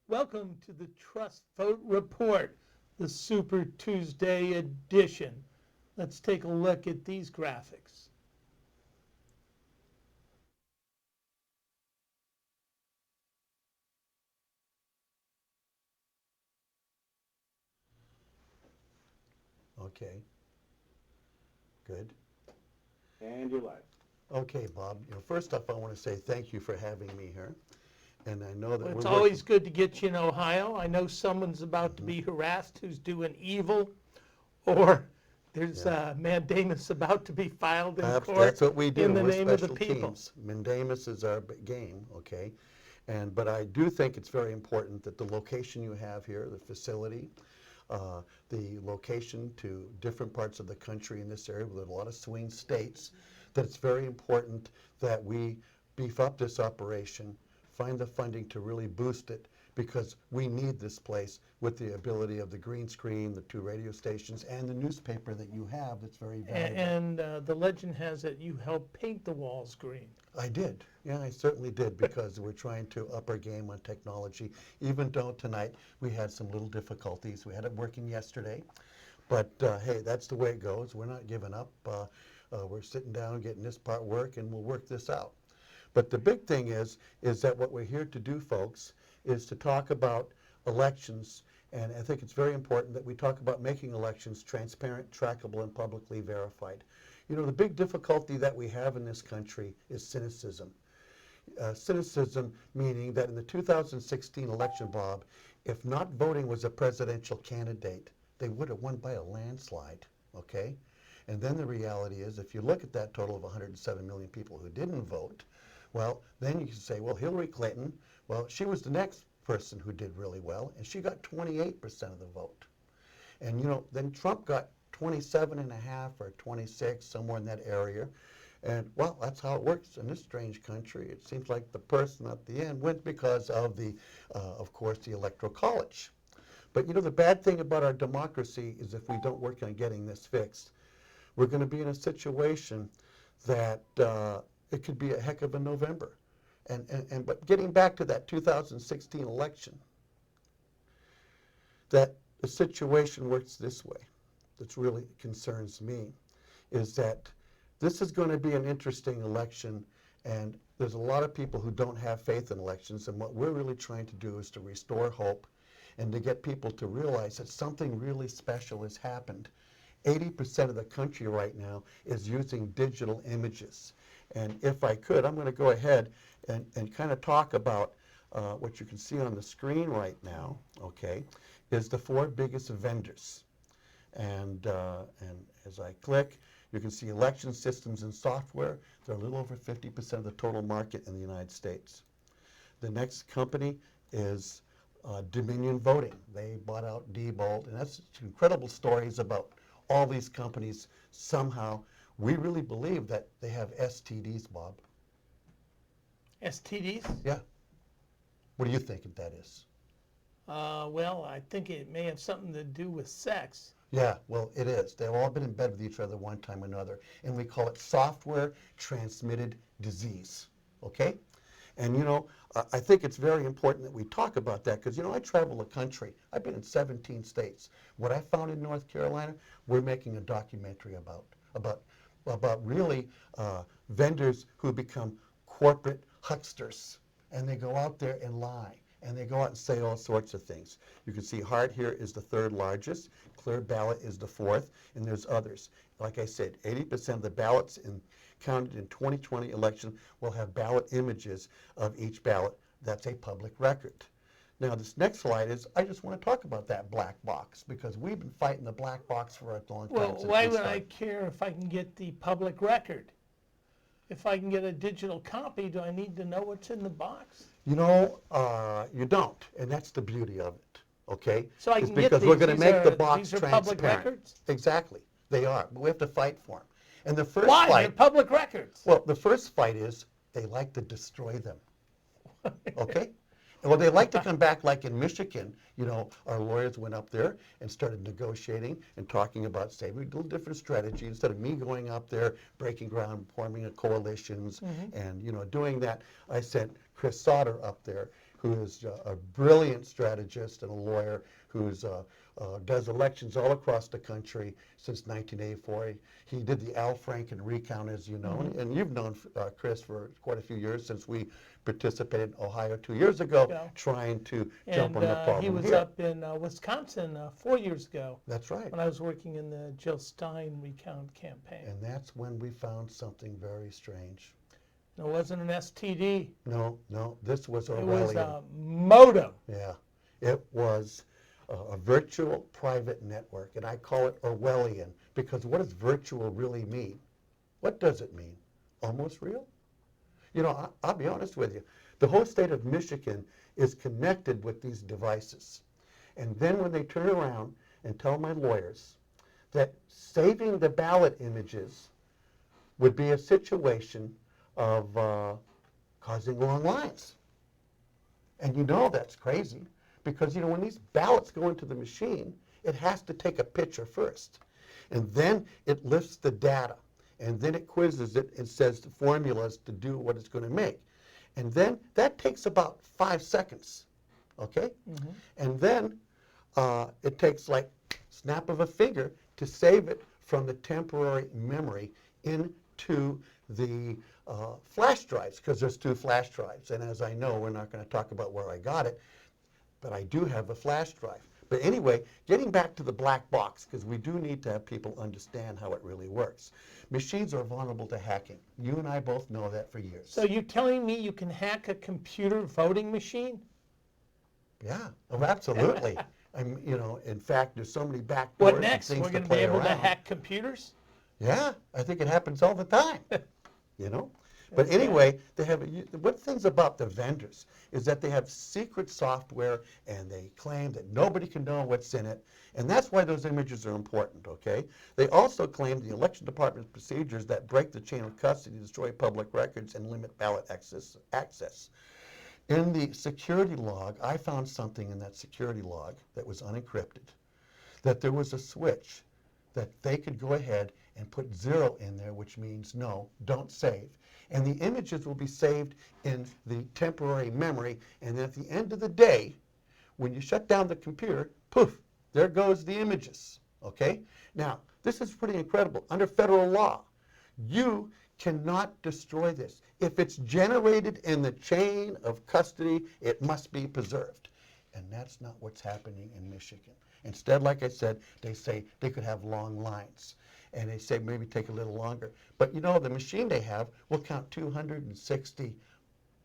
Welcome to the TrustVote Report, the Super Tuesday edition. Let's take a look at these graphics. Okay. Good. And you're live. Okay, Bob. First off, I want to say thank you for having me here. And I know that Well, we're it's always good to get you in Ohio. I know someone's about to be harassed who's doing evil, or there's mandamus about to be filed in court That's what we do. in the We're name of the special people. teams. Mandamus is our game, okay? But I do think it's very important that the location you have here, the facility, the location to different parts of the country in this area, with a lot of swing states, that it's very important that we beef up this operation, find the funding to really boost it, because we need this place with the ability of the green screen, the 2 radio stations, and the newspaper that you have that's very valuable. And the legend has it you helped paint the walls green. I did. Yeah, I certainly did, because we're trying to up our game on technology, even though tonight we had some little difficulties. We had it working yesterday, but hey, that's the way it goes. We're not giving up. We're sitting down, getting this part work, and we'll work this out. But the big thing is that what we're here to do, folks, is to talk about elections, and I think it's very important that we talk about making elections transparent, trackable, and publicly verified. The big difficulty that we have in this country is cynicism. Cynicism meaning that in the 2016 election, Bob, if not voting was a presidential candidate, they would have won by a landslide, okay? And then the reality is, if you look at that total of 107 million people who didn't vote, well, then you can say, well, Hillary Clinton, well, she was the next person who did really well, and she got 28% of the vote. And, then Trump got 27.5 or 26, somewhere in that area. And, well, that's how it works in this strange country. It seems like the person at the end went because of of course, the Electoral College. But, the bad thing about our democracy is if we don't work on getting this fixed, we're going to be in a situation that it could be a heck of a November. But getting back to that 2016 election, that the situation works this way, that really concerns me, is that this is going to be an interesting election, and there's a lot of people who don't have faith in elections, and what we're really trying to do is to restore hope and to get people to realize that something really special has happened. 80% of the country right now is using digital images. And if I could, I'm going to go ahead and kind of talk about what you can see on the screen right now, okay, is the 4 biggest vendors. And as I click, you can see election systems and software. They're a little over 50% of the total market in the United States. The next company is Dominion Voting. They bought out Diebold, and that's incredible stories about all these companies. Somehow, we really believe that they have STDs, Bob. STDs? Yeah. What do you think that is? Well, I think it may have something to do with sex. Yeah, well, it is. They've all been in bed with each other one time or another, and we call it software transmitted disease, okay? And, I think it's very important that we talk about that, because, I travel the country. I've been in 17 states. What I found in North Carolina, we're making a documentary about really vendors who become corporate hucksters, and they go out there and lie, and they go out and say all sorts of things. You can see Hart here is the 3rd largest, Clear Ballot is the 4th, and there's others. Like I said, 80% of the ballots counted in 2020 election will have ballot images of each ballot. That's a public record. Now, this next slide is, I just want to talk about that black box, because we've been fighting the black box for a long time. Well, why would I care if I can get the public record? If I can get a digital copy, do I need to know what's in the box? You don't, and that's the beauty of it, okay? So I It's can because get these. we're going to make the box These are transparent. public records? Exactly, they are, but we have to fight for them. And the first Why? fight, They're public records. well, the first fight is they like to destroy them, okay? Well, they like to come back, like in Michigan, our lawyers went up there and started negotiating and talking about, say, we do a different strategy. Instead of me going up there, breaking ground, forming coalitions, and, doing that, I sent Chris Sauter up there, who is a brilliant strategist and a lawyer who's does elections all across the country since 1984. He did the Al Franken recount, as you know, and you've known Chris for quite a few years since we participated in Ohio 2 years ago, Yeah. trying to And jump on the problem he was here. up in Wisconsin 4 years ago That's right. when I was working in the Jill Stein recount campaign. And that's when we found something very strange. And it wasn't an STD. No, this was It was Orwellian. a modem. Yeah, it was a virtual private network, and I call it Orwellian because what does virtual really mean? What does it mean? Almost real? You know, I'll be honest with you. The whole state of Michigan is connected with these devices. And then when they turn around and tell my lawyers that saving the ballot images would be a situation of causing long lines. And you know that's crazy because, you know, when these ballots go into the machine, it has to take a picture first. And then it lifts the data. And then it quizzes it and says the formulas to do what it's going to make. And then that takes about 5 seconds, okay? And then it takes like snap of a finger to save it from the temporary memory into the flash drives, because there's 2 flash drives. And as I know, we're not going to talk about where I got it, but I do have a flash drive. But anyway, getting back to the black box, because we do need to have people understand how it really works. Machines are vulnerable to hacking. You and I both know that for years. So you're telling me you can hack a computer voting machine? Yeah, oh, absolutely. You know, in fact, there's so many back What doors and next? things We're to going to be play able to around. hack computers? Yeah, I think it happens all the time, you know. But anyway, they have what things about the vendors is that they have secret software and they claim that nobody can know what's in it. And that's why those images are important, okay? They also claim the election department's procedures that break the chain of custody, destroy public records, and limit ballot access. In the security log, I found something in that security log that was unencrypted, that there was a switch that they could go ahead and put 0 in there, which means no, don't save. And the images will be saved in the temporary memory, and then at the end of the day, when you shut down the computer, poof, there goes the images, okay? Now, this is pretty incredible. Under federal law, you cannot destroy this. If it's generated in the chain of custody, it must be preserved. And that's not what's happening in Michigan. Instead, like I said, they say they could have long lines. And they say maybe take a little longer. But you know, the machine they have will count 260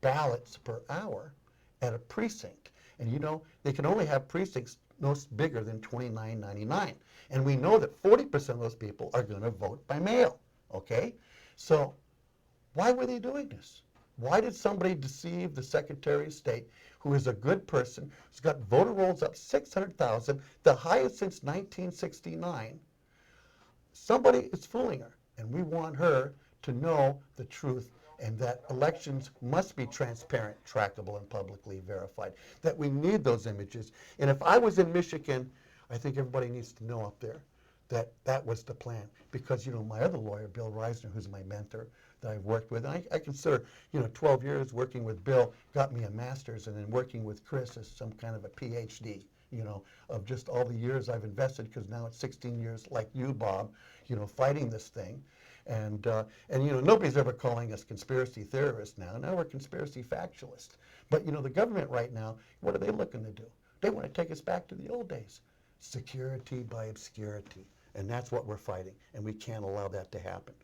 ballots per hour at a precinct. And you know, they can only have precincts no bigger than 2999. And we know that 40% of those people are going to vote by mail, okay? So why were they doing this? Why did somebody deceive the Secretary of State, who is a good person, who's got voter rolls up 600,000, the highest since 1969? Somebody is fooling her, and we want her to know the truth and that elections must be transparent, trackable, and publicly verified, that we need those images. And if I was in Michigan, I think everybody needs to know up there that that was the plan. Because, you know, my other lawyer, Bill Reisner, who's my mentor that I've worked with, I consider, you know, 12 years working with Bill got me a master's, and then working with Chris as some kind of a PhD. You know, of just all the years I've invested, because now it's 16 years, like you, Bob, you know, fighting this thing. And you know, nobody's ever calling us conspiracy theorists now. Now we're conspiracy factualists. But, you know, the government right now, what are they looking to do? They want to take us back to the old days. Security by obscurity. And that's what we're fighting. And we can't allow that to happen.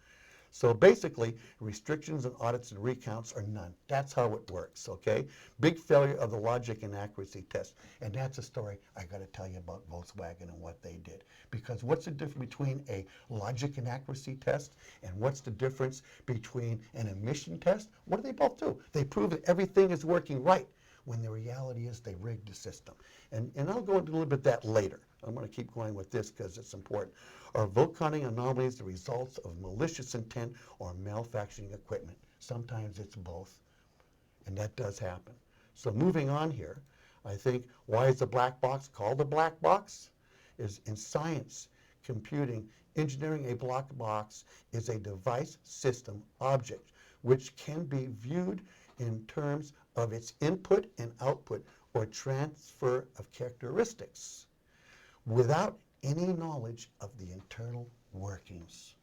So basically, restrictions on audits and recounts are none. That's how it works, okay? Big failure of the logic and accuracy test. And that's a story I got to tell you about Volkswagen and what they did. Because what's the difference between a logic and accuracy test, and what's the difference between an emission test? What do they both do? They prove that everything is working right, when the reality is they rigged the system. And I'll go into a little bit of that later. I'm going to keep going with this because it's important. Are vote counting anomalies the results of malicious intent or manufacturing equipment? Sometimes it's both, and that does happen. So moving on here, I think, why is the black box called a black box? Is in science, computing, engineering, a black box is a device, system, object, which can be viewed in terms of its input and output or transfer of characteristics without any knowledge of the internal workings.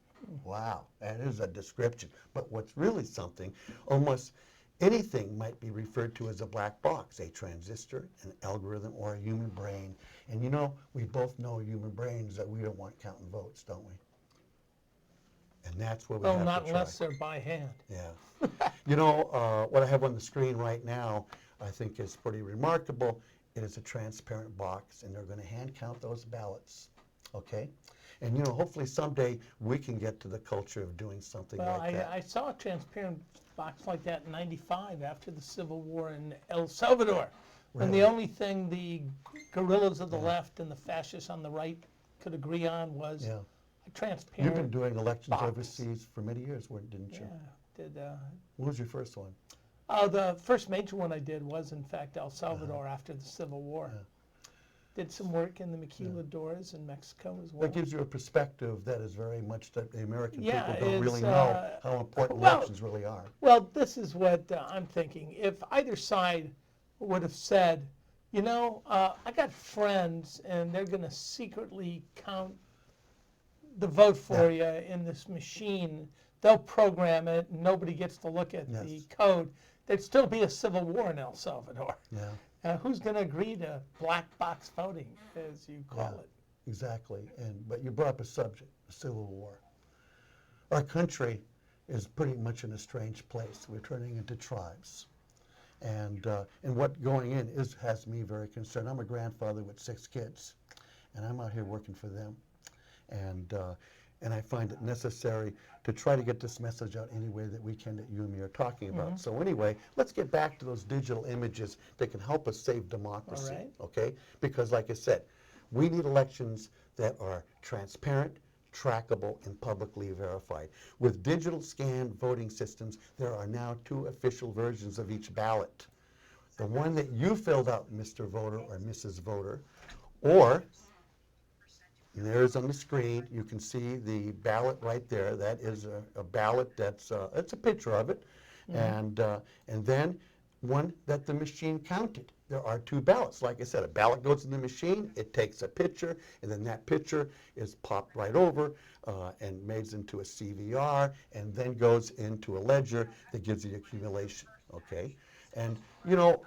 Wow, that is a description. But what's really something, almost anything might be referred to as a black box, a transistor, an algorithm, or a human brain. And you know, we both know human brains that we don't want counting votes, don't we? And that's where we Well, have not to try. unless they're by hand. Yeah. You know, what I have on the screen right now, I think is pretty remarkable. It is a transparent box, and they're going to hand count those ballots, okay? And, you know, hopefully someday we can get to the culture of doing something Well, like that. I saw a transparent box like that in '95 after the Civil War in El Salvador. And the Really? only thing the guerrillas of the left and the fascists on the right could agree on was Yeah. a You've transparent. been doing elections box. overseas for many years, didn't you? Yeah, did. What was your first one? The first major one I did was, in fact, El Salvador after the Civil War. Yeah. Did some work in the maquiladoras in Mexico as well. That gives you a perspective that is very much that the American Yeah, people don't really it's, know how important well, elections really are. Well, this is what I'm thinking. If either side would have said, you know, I got friends and they're going to secretly count the vote for you in this machine, they'll program it and nobody gets to look at the Yes. code, there'd still be a civil war in El Salvador. Yeah. Who's going to agree to black box voting, as you call Yeah. it? Exactly, but you brought up a subject, the Civil War. Our country is pretty much in a strange place. We're turning into tribes, and what going in has me very concerned. I'm a grandfather with 6 kids, and I'm out here working for them, and I find it necessary to try to get this message out any way that we can that you and me are talking about. So anyway, let's get back to those digital images that can help us save democracy, All right. okay? Because like I said, we need elections that are transparent, trackable, and publicly verified. With digital scanned voting systems, there are now 2 official versions of each ballot. The one that you filled out, Mr. Voter or Mrs. Voter, or there's on the screen, you can see the ballot right there. That is a ballot that's, it's a picture of it. And then one that the machine counted. There are 2 ballots. Like I said, a ballot goes in the machine, it takes a picture, and then that picture is popped right over and made into a CVR, and then goes into a ledger that gives the accumulation, okay? And, you know,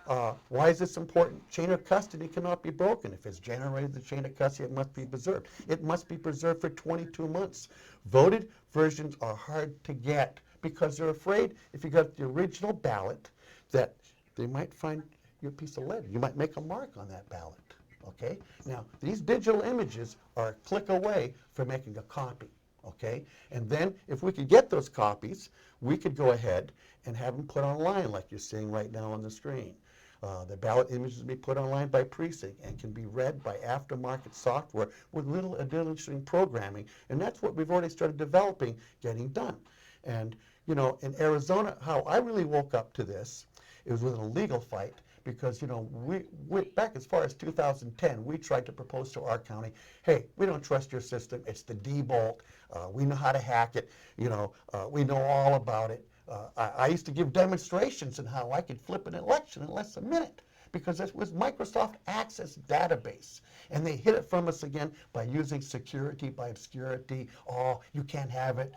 why is this important? Chain of custody cannot be broken. If it's generated, the chain of custody, it must be preserved. It must be preserved for 22 months. Voted versions are hard to get because they're afraid if you got the original ballot that they might find your piece of lead. You might make a mark on that ballot, okay? Now, these digital images are a click away from making a copy, okay? And then if we could get those copies, we could go ahead and have them put online like you're seeing right now on the screen. The ballot images will be put online by precinct and can be read by aftermarket software with little additional programming. And that's what we've already started developing, getting done. And, you know, in Arizona, how I really woke up to this, it was with a legal fight because, you know, we back as far as 2010, we tried to propose to our county, hey, we don't trust your system. It's the D-Bolt. We know how to hack it. You know, we know all about it. I used to give demonstrations on how I could flip an election in less than a minute because it was Microsoft Access database. And they hid it from us again by using security by obscurity. Oh, you can't have it,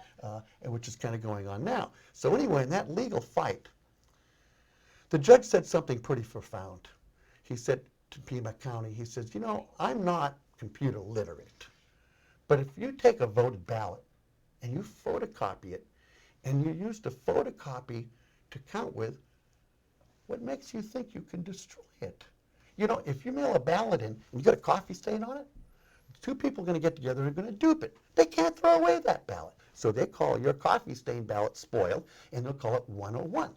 which is kind of going on now. So anyway, in that legal fight, the judge said something pretty profound. He said to Pima County, he says, you know, I'm not computer literate, but if you take a voted ballot and you photocopy it, and you use the photocopy to count with, what makes you think you can destroy it? You know, if you mail a ballot in and you got a coffee stain on it, 2 people are going to get together and are going to dupe it. They can't throw away that ballot. So they call your coffee stain ballot spoiled, and they'll call it 101.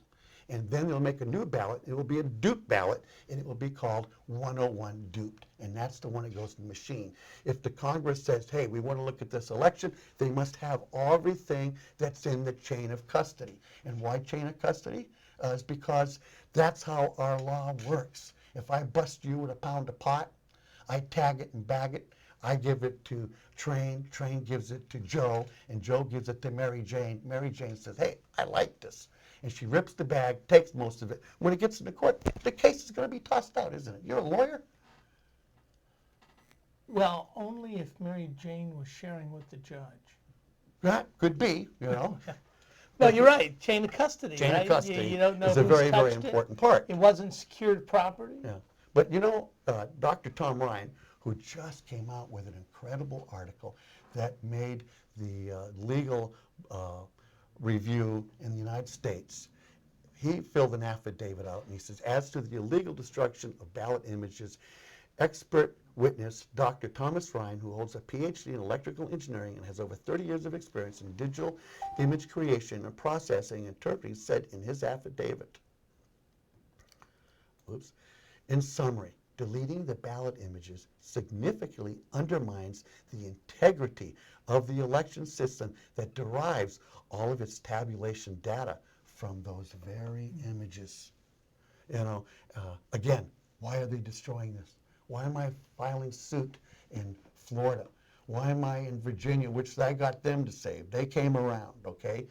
And then they'll make a new ballot. It will be a duped ballot, and it will be called 101 duped. And that's the one that goes to the machine. If the Congress says, hey, we want to look at this election, they must have everything that's in the chain of custody. And why chain of custody? Is because that's how our law works. If I bust you with a pound of pot, I tag it and bag it. I give it to Train. Train gives it to Joe, and Joe gives it to Mary Jane. Mary Jane says, hey, I like this. and she rips the bag, takes most of it. When it gets into court, the case is going to be tossed out, isn't it? You're a lawyer? Well, only if Mary Jane was sharing with the judge. That could be, you know. No, you're right. Chain of custody, Chain right? of custody You don't know is a who's very, very touched it. important part. It wasn't secured property. Yeah. But you know, Dr. Tom Ryan, who just came out with an incredible article that made the legal review in the United States, he filled an affidavit out and he says, as to the illegal destruction of ballot images, expert witness Dr. Thomas Ryan, who holds a PhD in electrical engineering and has over 30 years of experience in digital image creation and processing and interpreting, said in his affidavit, in summary, deleting the ballot images significantly undermines the integrity of the election system that derives all of its tabulation data from those very images. You know, again, why are they destroying this? Why am I filing suit in Florida? Why am I in Virginia, which I got them to save? They came around, okay?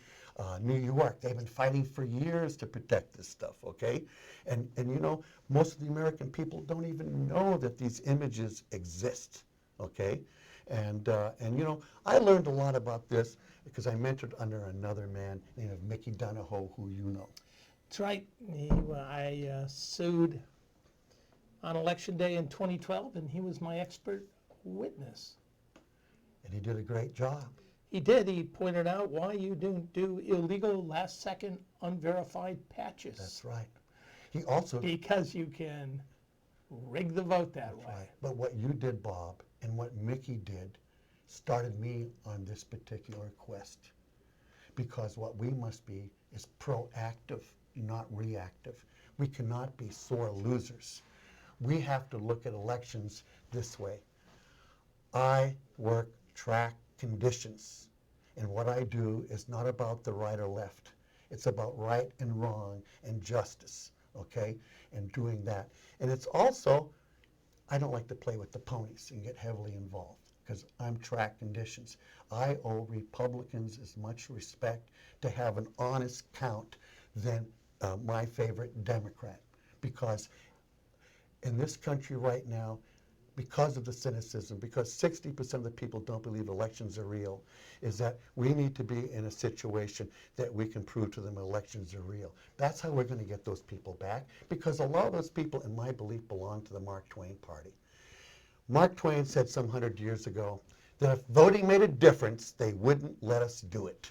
New York, they've been fighting for years to protect this stuff, okay? And you know, most of the American people don't even know that these images exist, okay? And you know, I learned a lot about this because I mentored under another man named Mickey Donahoe, who you know. That's right. I sued on Election Day in 2012, and he was my expert witness. And he did a great job. He did. He pointed out why you do illegal last-second unverified patches. That's right. He also... Because you can rig the vote that way. Right. But what you did, Bob, and what Mickey did started me on this particular quest. Because what we must be is proactive, not reactive. We cannot be sore losers. We have to look at elections this way. I work track conditions, and what I do is not about the right or left. It's about right and wrong and justice, okay, and doing that. And it's also, I don't like to play with the ponies and get heavily involved because I'm track conditions. I owe Republicans as much respect to have an honest count than my favorite Democrat, because in this country right now, because of the cynicism, because 60% of the people don't believe elections are real, is that we need to be in a situation that we can prove to them elections are real. That's how we're going to get those people back, because a lot of those people, in my belief, belong to the Mark Twain party. Mark Twain said some 100 years ago that if voting made a difference, they wouldn't let us do it.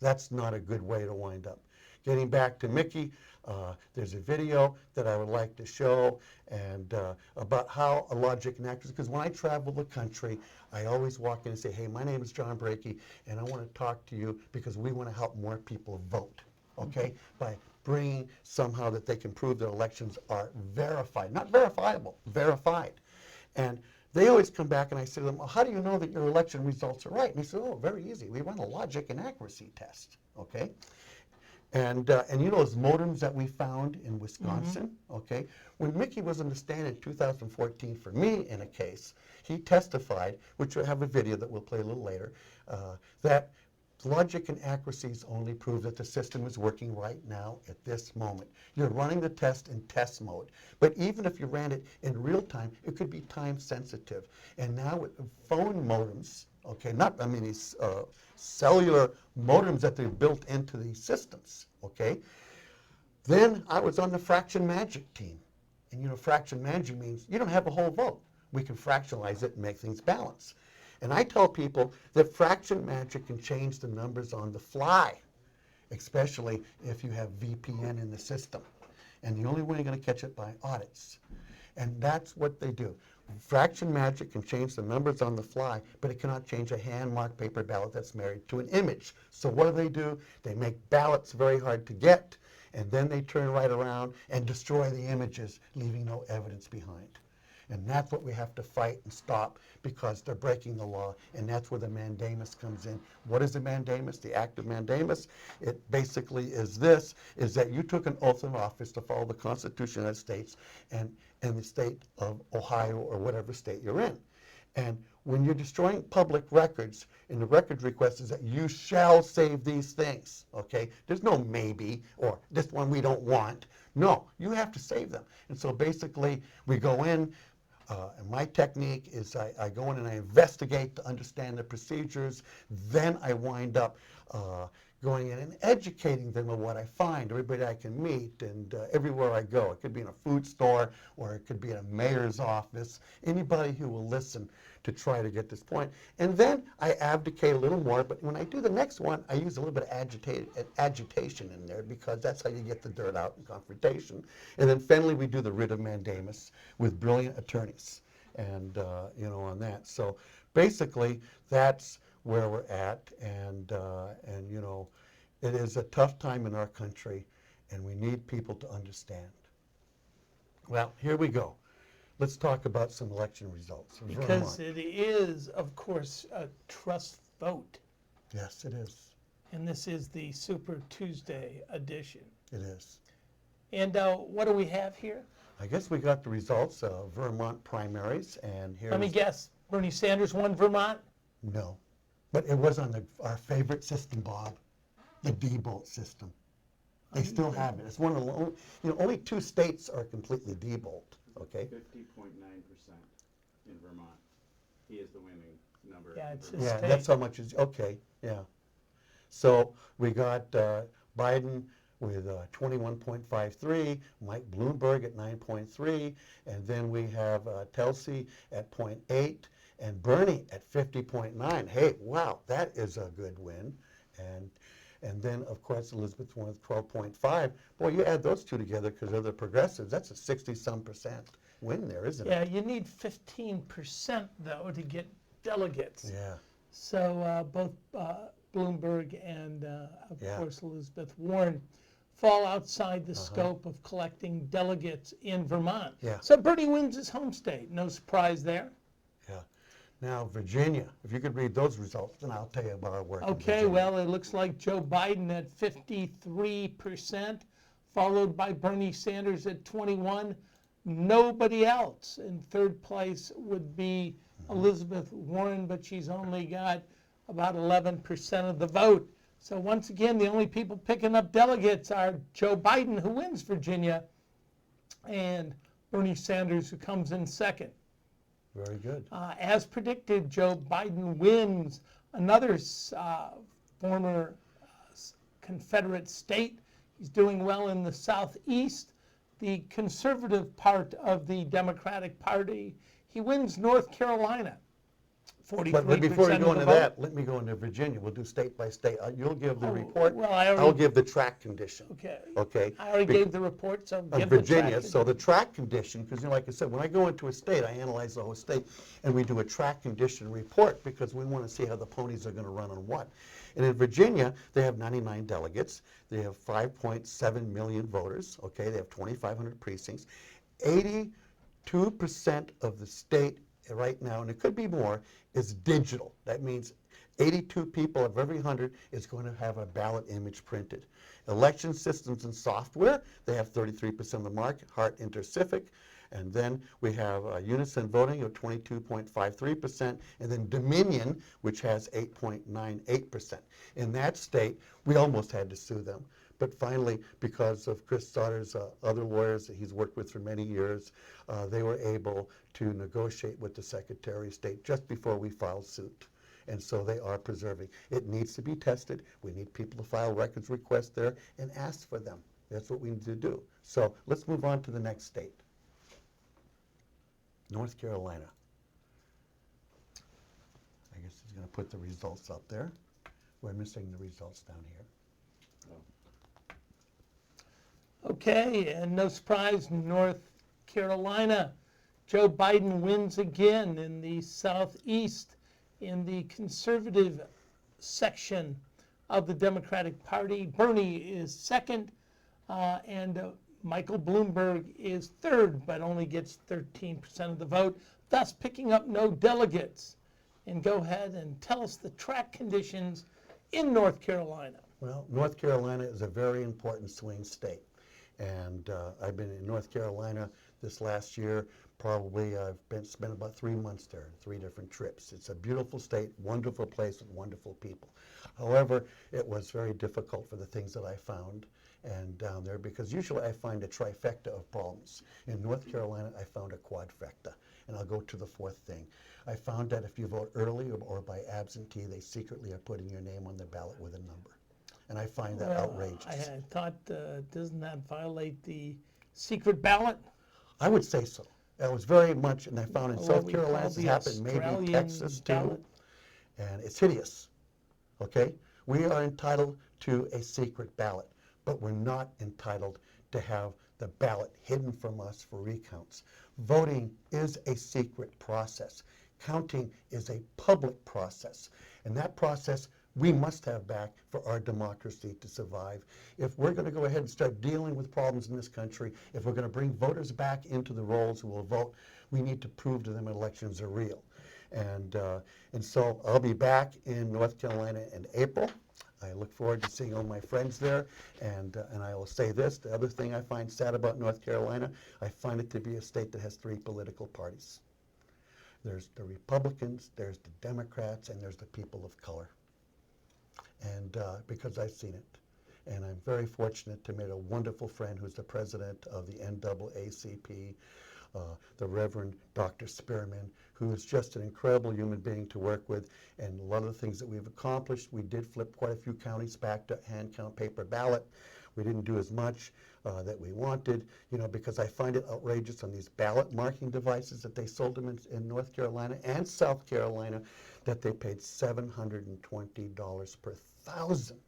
That's not a good way to wind up. Getting back to Mickey, there's a video that I would like to show and about how a logic and accuracy, because when I travel the country, I always walk in and say, hey, my name is John Brakey, and I want to talk to you because we want to help more people vote, okay? By bringing somehow that they can prove that elections are verified, not verifiable, verified. And they always come back and I say to them, well, how do you know that your election results are right? And they say, oh, very easy. We run a logic and accuracy test, okay? And you know those modems that we found in Wisconsin, okay? When Mickey was on the stand in 2014 for me in a case, he testified, which we'll have a video that we'll play a little later, that logic and accuracies only prove that the system is working right now at this moment. You're running the test in test mode. But even if you ran it in real time, it could be time sensitive. And now with phone modems, okay, not, I mean, these cellular modems that they've built into these systems, okay? Then I was on the fraction magic team. And you know, fraction magic means you don't have a whole vote. We can fractionalize it and make things balance. And I tell people that fraction magic can change the numbers on the fly, especially if you have VPN in the system. And the only way you're going to catch it by audits. And that's what they do. Fraction magic can change the numbers on the fly, but it cannot change a hand-marked paper ballot that's married to an image. So what do? They make ballots very hard to get, and then they turn right around and destroy the images, leaving no evidence behind. And that's what we have to fight and stop, because they're breaking the law, and that's where the mandamus comes in. What is the mandamus? The act of mandamus? It basically is this, is that you took an oath of office to follow the Constitution of the United States and the state of Ohio or whatever state you're in. And when you're destroying public records, and the record request is that you shall save these things, okay? There's no maybe, or this one we don't want. No, you have to save them. And so basically, we go in, and my technique is I go in and I investigate to understand the procedures. Then I wind up going in and educating them on what I find, everybody I can meet, and everywhere I go. It could be in a food store, or it could be in a mayor's office, anybody who will listen to try to get this point. And then I abdicate a little more, but when I do the next one, I use a little bit of agitation in there, because that's how you get the dirt out in confrontation. And then finally, we do the writ of mandamus with brilliant attorneys, and on that. So basically, that's where we're at, and it is a tough time in our country, and we need people to understand. Well, here we go. Let's talk about some election results. Because Vermont. it is, of course, a trust vote. Yes, it is. And this is the Super Tuesday edition. It is. And what do we have here? I guess we got the results of Vermont primaries, and here's... Let me guess. Bernie Sanders won Vermont? No. But it was on our favorite system, Bob, the Diebold system. They still have it. It's one of the only 2 states are completely Diebold, okay? 50.9% in Vermont. He is the winning number. Yeah, it's in his Yeah, state. that's how much is, okay, yeah. So we got Biden with 21.53, Mike Bloomberg at 9.3, and then we have Telsey at 0.8, and Bernie at 50.9. Hey, wow, that is a good win. And then, of course, Elizabeth Warren with 12.5. Boy, you add those 2 together, because they're the progressives, that's a 60-some% win there, isn't Yeah, it? you need 15%, though, to get delegates. Yeah. So both Bloomberg and, of Yeah. course, Elizabeth Warren fall outside the scope of collecting delegates in Vermont. Yeah. So Bernie wins his home state. No surprise there. Yeah. Now, Virginia, if you could read those results, then I'll tell you about our work in Okay, Virginia. well, it looks like Joe Biden at 53%, followed by Bernie Sanders at 21%. Nobody else. In third place would be Elizabeth Warren, but she's only got about 11% of the vote. So once again, the only people picking up delegates are Joe Biden, who wins Virginia, and Bernie Sanders, who comes in second. Very good. As predicted, Joe Biden wins another former Confederate state. He's doing well in the Southeast, the conservative part of the Democratic Party. He wins North Carolina, 43% But before you of go the into vote. that, let me go into Virginia. We'll do state by state. You'll give the report. well, I already- I'll give the track condition. Okay. Okay. I already Be- gave the report, so on give the Virginia. track. So the track condition, because like I said, when I go into a state, I analyze the whole state, and we do a track condition report, because we want to see how the ponies are going to run on what. And in Virginia, they have 99 delegates. They have 5.7 million voters. Okay, they have 2,500 precincts. 82% of the state right now, and it could be more, is digital. That means 82 people of every 100 is going to have a ballot image printed. Election systems and software, they have 33% of the market, Hart Intercivic, and then we have Unison Voting of 22.53%, and then Dominion, which has 8.98%. In that state, we almost had to sue them. But finally, because of Chris Sauter's other lawyers that he's worked with for many years, they were able to negotiate with the Secretary of State just before we filed suit. And so they are preserving. It needs to be tested. We need people to file records requests there and ask for them. That's what we need to do. So let's move on to the next state. North Carolina. I guess he's going to put the results up there. We're missing the results down here. Okay, and no surprise, North Carolina. Joe Biden wins again in the Southeast in the conservative section of the Democratic Party. Bernie is second, and Michael Bloomberg is third, but only gets 13% of the vote, thus picking up no delegates. And go ahead and tell us the track conditions in North Carolina. Well, North Carolina is a very important swing state. And I've been in North Carolina this last year I've spent about 3 months there, 3 different trips. It's a beautiful state, wonderful place with wonderful people. However, it was very difficult for the things that I found and down there, because usually I find a trifecta of problems. In North Carolina, I found a quadfecta, and I'll go to the 4th thing. I found that if you vote early or by absentee, they secretly are putting your name on the ballot with a number. And I find that outrageous. I had thought, doesn't that violate the secret ballot? I would say so. That was very much, and I found in Or South what we Carolina, call it's the happened, maybe Australian Texas too, ballot. and it's hideous, okay? We are entitled to a secret ballot, but we're not entitled to have the ballot hidden from us for recounts. Voting is a secret process. Counting is a public process, and that process we must have back for our democracy to survive. If we're going to go ahead and start dealing with problems in this country, if we're going to bring voters back into the rolls who will vote, we need to prove to them elections are real. And so I'll be back in North Carolina in April. I look forward to seeing all my friends there, and I will say this, the other thing I find sad about North Carolina, I find it to be a state that has 3 political parties. There's the Republicans, there's the Democrats, and there's the people of color. And because I've seen it. And I'm very fortunate to meet a wonderful friend who's the president of the NAACP, the Reverend Dr. Spearman, who is just an incredible human being to work with. And a lot of the things that we've accomplished, we did flip quite a few counties back to hand count paper ballot. We didn't do as much that we wanted, because I find it outrageous on these ballot marking devices that they sold them in North Carolina and South Carolina, that they paid $720 per 1,000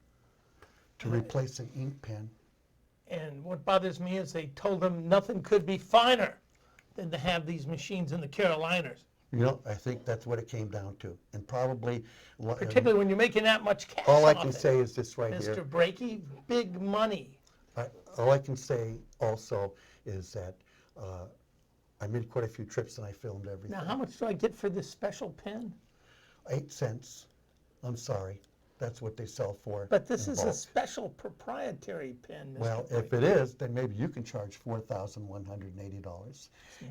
to replace an ink pen. And what bothers me is they told them nothing could be finer than to have these machines in the Carolinas, I think that's what it came down to. And probably, particularly when you're making that much cash all I off can it. say is this right Mr. here. Brakey, big money. All I can say also is that I made quite a few trips and I filmed everything. Now, how much do I get for this special pen? 8 cents. I'm sorry. That's what they sell for. But this in is a bulk. special proprietary pen, Mr. Well, if Brakey. it is, then maybe you can charge $4,180. more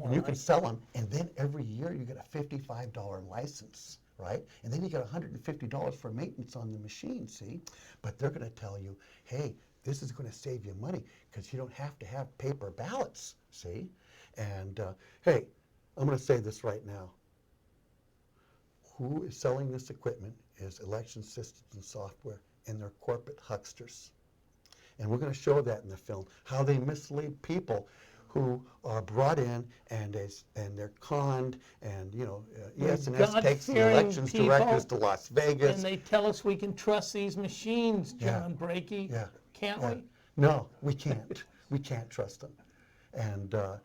And you can like sell them, and then every year you get a $55 license, right? And then you get $150 for maintenance on the machine, see? But they're going to tell you, hey, this is going to save you money because you don't have to have paper ballots, see? And hey, I'm going to say this right now. Who is selling this equipment is election systems and software, and they're corporate hucksters. And we're going to show that in the film, how they mislead people who are brought in and they're conned, and ES&S takes the God-fearing elections people, directors to Las Vegas. And they tell us we can trust these machines, Yeah. John Brakey. Yeah. Can't Yeah. we? No, we can't. We can't trust them. And they're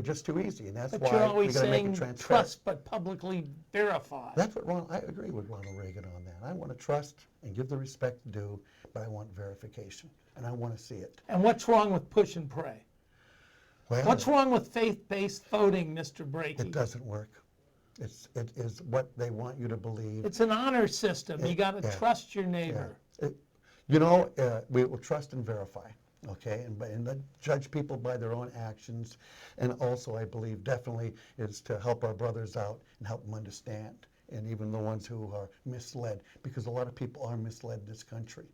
just too easy, and that's But why you're we always got to make saying it transparent. trust but publicly verify. That's what I agree with Ronald Reagan on that. I want to trust and give the respect due, but I want verification, and I want to see it. And what's wrong with push and pray? Well, What's wrong with faith-based voting, Mr. Brakey? it doesn't work. It is what they want you to believe. It's an honor system. You got to yeah. trust your neighbor. We will trust and verify, okay, and judge people by their own actions. And also, I believe, definitely is to help our brothers out and help them understand, and even the ones who are misled, because a lot of people are misled in this country.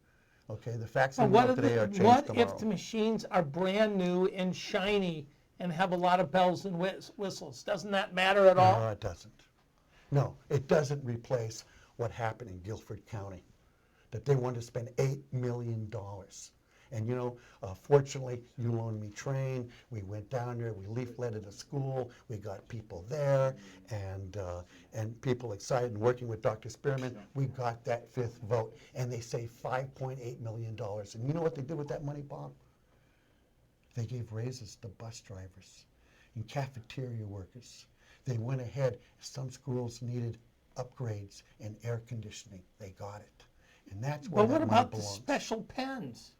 Okay, the facts But we know today are changed what tomorrow. if the machines are brand new and shiny and have a lot of bells and whistles? Doesn't that matter at all? No, it doesn't. No, it doesn't replace what happened in Guilford County, that they wanted to spend $8 million. And fortunately, you loaned me train. We went down there. We leafleted a school. We got people there, and people excited. And working with Dr. Spearman, we got that 5th vote, and they saved $5.8 million. And you know what they did with that money, Bob? They gave raises to bus drivers and cafeteria workers. They went ahead. Some schools needed upgrades and air conditioning. They got it, and that's where But what that money about the belongs. special pens?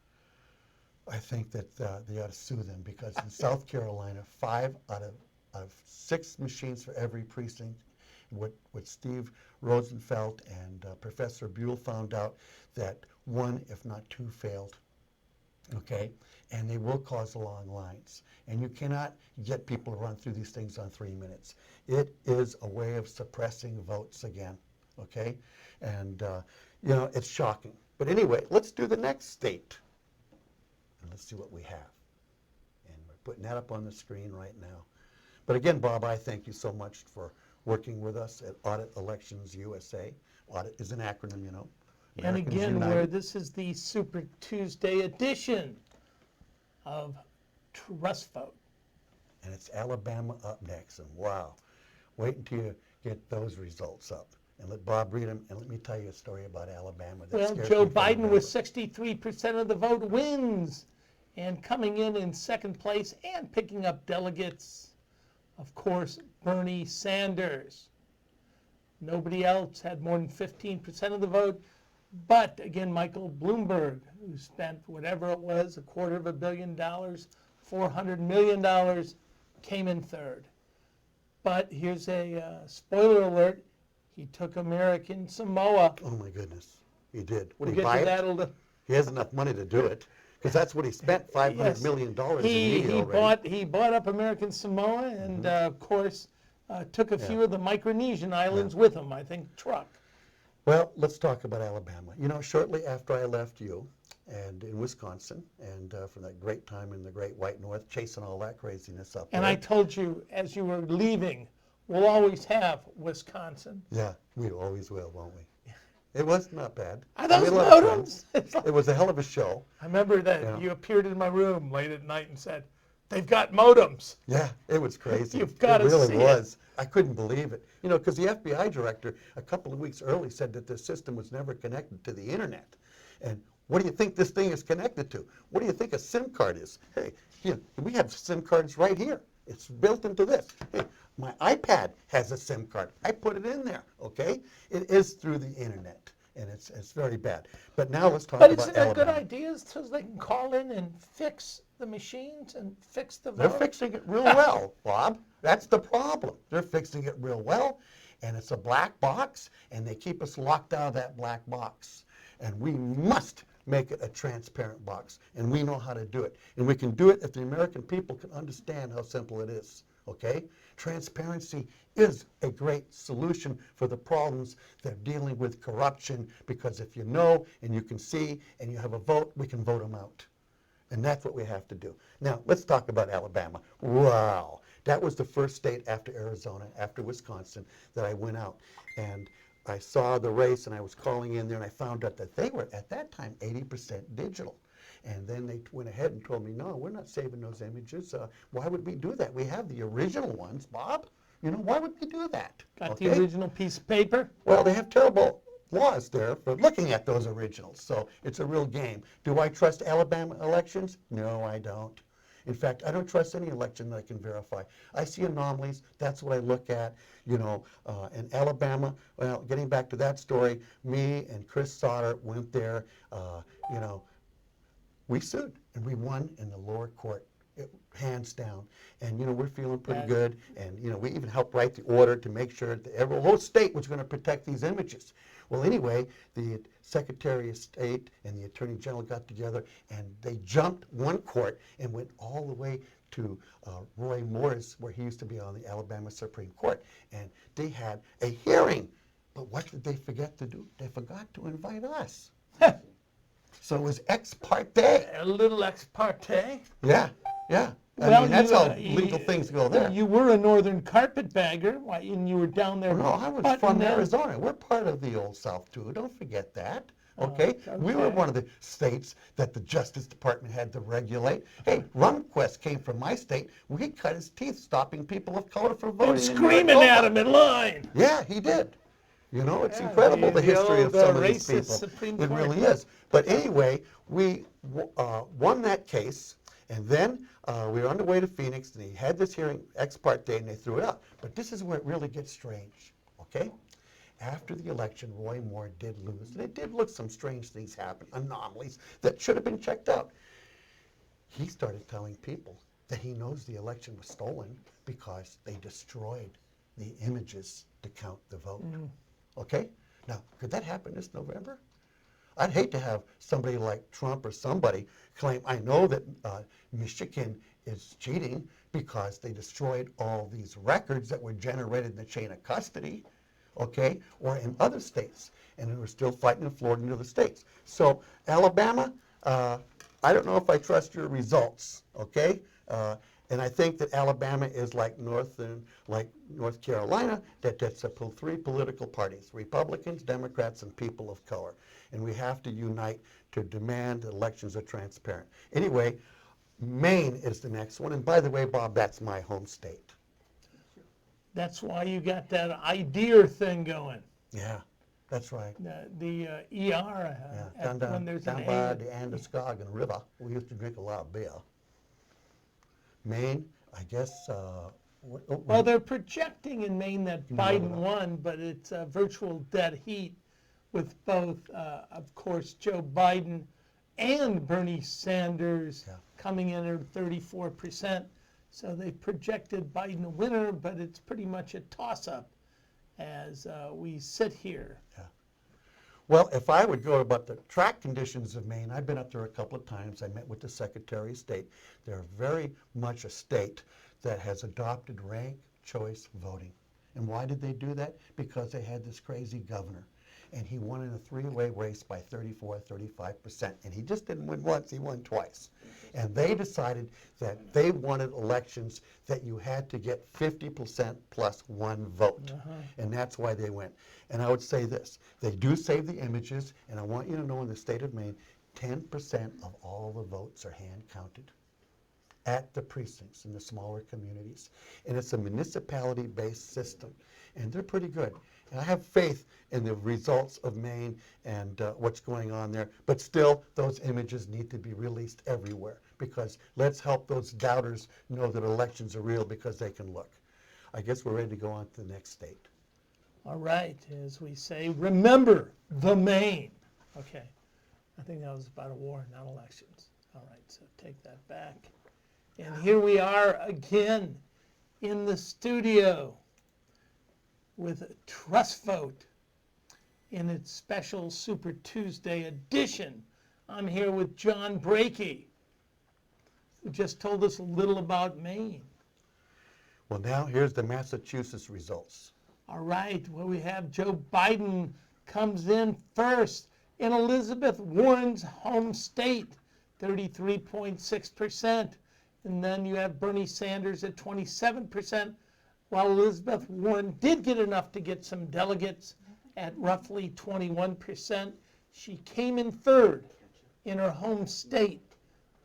I think that they ought to sue them, because in South Carolina, 5 out of 6 machines for every precinct. What Steve Rosenfeld and Professor Buell found out, that 1, if not 2, failed. okay? And they will cause long lines. And you cannot get people to run through these things on 3 minutes. It is a way of suppressing votes again, okay? And, you know, it's shocking. But anyway, let's do the next state. And let's see what we have. And we're putting that up on the screen right now. But again, Bob, I thank you so much for working with us at Audit Elections USA. Audit is an acronym, you know. And Americans again, United. where this is the Super Tuesday edition of TrustVote. And it's Alabama up next. And wow, wait until you get those results up. And let Bob read them. And let me tell you a story about Alabama. That Well, scares Joe people to Biden remember. with 63% of the vote wins, and coming in second place and picking up delegates, of course, Bernie Sanders. Nobody else had more than 15% of the vote. But again, Michael Bloomberg, who spent whatever it was, $250 million, $400 million, came in third. But here's a spoiler alert. He took American Samoa. Oh my goodness, he did. Would We'll he get buy to it? that a little. He has enough money to do it. Because that's what he spent, $500 Yes. million in media already. He bought up American Samoa, and of course took a few of the Micronesian islands with him. I think truck. Well, let's talk about Alabama. You know, shortly after I left you, and in Wisconsin, and from that great time in the Great White North, chasing all that craziness up And there. I told you as you were leaving, we'll always have Wisconsin. Yeah, we always will, won't we? It was not bad. Are I those made a lot of modems? friends. It's like- It was a hell of a show. I remember that Yeah. you appeared in my room late at night and said, "They've got modems." Yeah, it was crazy. You've gotta It really see it. was. I couldn't believe it. You know, because the FBI director a couple of weeks early said that the system was never connected to the internet. And what do you think this thing is connected to? What do you think a SIM card is? Hey, you know, we have SIM cards right here. It's built into this. Hey, my iPad has a SIM card. I put it in there, okay? It is through the internet, and it's very bad. But now let's talk But about isn't it a good Alabama. idea so they can call in and fix the machines and fix the They're vote? fixing it real well, Bob. That's the problem. They're fixing it real well, and it's a black box, and they keep us locked out of that black box. And we must make it a transparent box, and we know how to do it. And we can do it if the American people can understand how simple it is, okay? Transparency is a great solution for the problems that are dealing with corruption, because if you know and you can see and you have a vote, we can vote them out. And that's what we have to do. Now, let's talk about Alabama. Wow. That was the first state after Arizona, after Wisconsin, that I went out. And I saw the race, and I was calling in there, and I found out that they were, at that time, 80% digital. And then they went ahead and told me, no, we're not saving those images. Why would we do that? We have the original ones, Bob. You know, why would we do that? Got the original piece of paper? Well, they have terrible laws there for looking at those originals, so it's a real game. Do I trust Alabama elections? No, I don't. In fact, I don't trust any election that I can verify. I see anomalies. That's what I look at. You know, in Alabama, well, getting back to that story, me and Chris Sauter went there. You know, we sued, and we won in the lower court, hands down. And, you know, we're feeling pretty good. And, you know, we even helped write the order to make sure that the whole state was going to protect these images. Well, anyway, the Secretary of State and the Attorney General got together, and they jumped one court and went all the way to Roy Moore's, where he used to be on the Alabama Supreme Court. And they had a hearing. But what did they forget to do? They forgot to invite us. So it was ex parte. A little ex parte. Yeah, yeah. I Well, mean, that's you, how legal things go there. You were a northern carpetbagger, and you were down there. No, I was butting from down. Arizona. We're part of the Old South, too. Don't forget that. Okay? We were okay. one of the states that the Justice Department had to regulate. Hey, Runquist came from my state. He cut his teeth stopping people of color from voting. And in screaming Maricopa. at him in line. Yeah, he did. You know, it's Yeah, incredible the the history of old, some of these racist people. Supreme It Court. really is. But anyway, we won that case, and then we were on the way to Phoenix, and he had this hearing ex parte, and they threw it out. But this is where it really gets strange, okay? After the election, Roy Moore did lose, and it did look some strange things happen, anomalies that should have been checked out. He started telling people that he knows the election was stolen because they destroyed the images to count the vote. Okay? Now, could that happen this November? I'd hate to have somebody like Trump or somebody claim, I know that Michigan is cheating because they destroyed all these records that were generated in the chain of custody, okay, or in other states, and we're still fighting in Florida and other states. So Alabama, I don't know if I trust your results, okay? And I think that Alabama is like North Carolina, that's three political parties, Republicans, Democrats, and people of color. And we have to unite to demand that elections are transparent. Anyway, Maine is the next one. And by the way, Bob, that's my home state. That's why you got that idea thing going. Yeah, that's right. The ER, Yeah, when there's down an by A. the Androscoggin River, we used to drink a lot of beer. Maine, I guess. Well, they're projecting in Maine that You know Biden that. won, but it's a virtual dead heat with both, of course, Joe Biden and Bernie Sanders Yeah. coming in at 34%. So they projected Biden a winner, but it's pretty much a toss-up as we sit here. Well, if I would go about the track conditions of Maine, I've been up there a couple of times. I met with the Secretary of State. They're very much a state that has adopted ranked choice voting. And why did they do that? Because they had this crazy governor. And he won in a three-way race by 35%. And he just didn't win once, he won twice. And they decided that they wanted elections that you had to get 50% plus one vote. And that's why they went. And I would say this, they do save the images, and I want you to know in the state of Maine, 10% of all the votes are hand counted at the precincts in the smaller communities. And it's a municipality-based system, and they're pretty good. And I have faith in the results of Maine and what's going on there, but still, those images need to be released everywhere, because let's help those doubters know that elections are real because they can look. I guess we're ready to go on to the next state. All right, as we say, remember the Maine. Okay, I think that was about a war, not elections. All right, so take that back. And here we are again in the studio with TrustVote in its special Super Tuesday edition. I'm here with John Brakey, who just told us a little about Maine. Well, now here's the Massachusetts results. All right, well, we have Joe Biden comes in first in Elizabeth Warren's home state, 33.6%. And then you have Bernie Sanders at 27%, while Elizabeth Warren did get enough to get some delegates at roughly 21%. She came in third in her home state,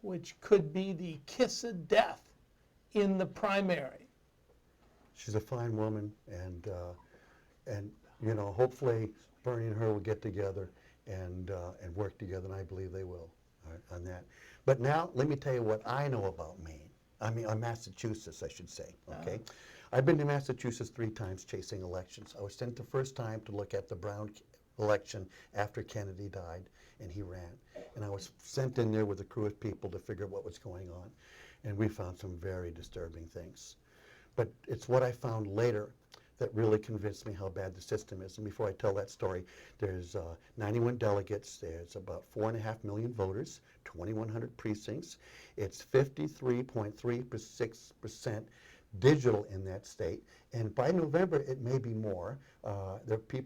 which could be the kiss of death in the primary. She's a fine woman, and you know, hopefully Bernie and her will get together and work together, and I believe they will on that. But now let me tell you what I know about Maine. I mean, Massachusetts, I should say. Okay, I've been to Massachusetts 3 times chasing elections. I was sent the first time to look at the Brown election after Kennedy died and he ran, and I was sent in there with a crew of people to figure out what was going on, and we found some very disturbing things. But it's what I found later that really convinced me how bad the system is. And before I tell that story, there's 91 delegates, there's about 4.5 million voters, 2,100 precincts. It's 53.36% digital in that state. And by November, it may be more.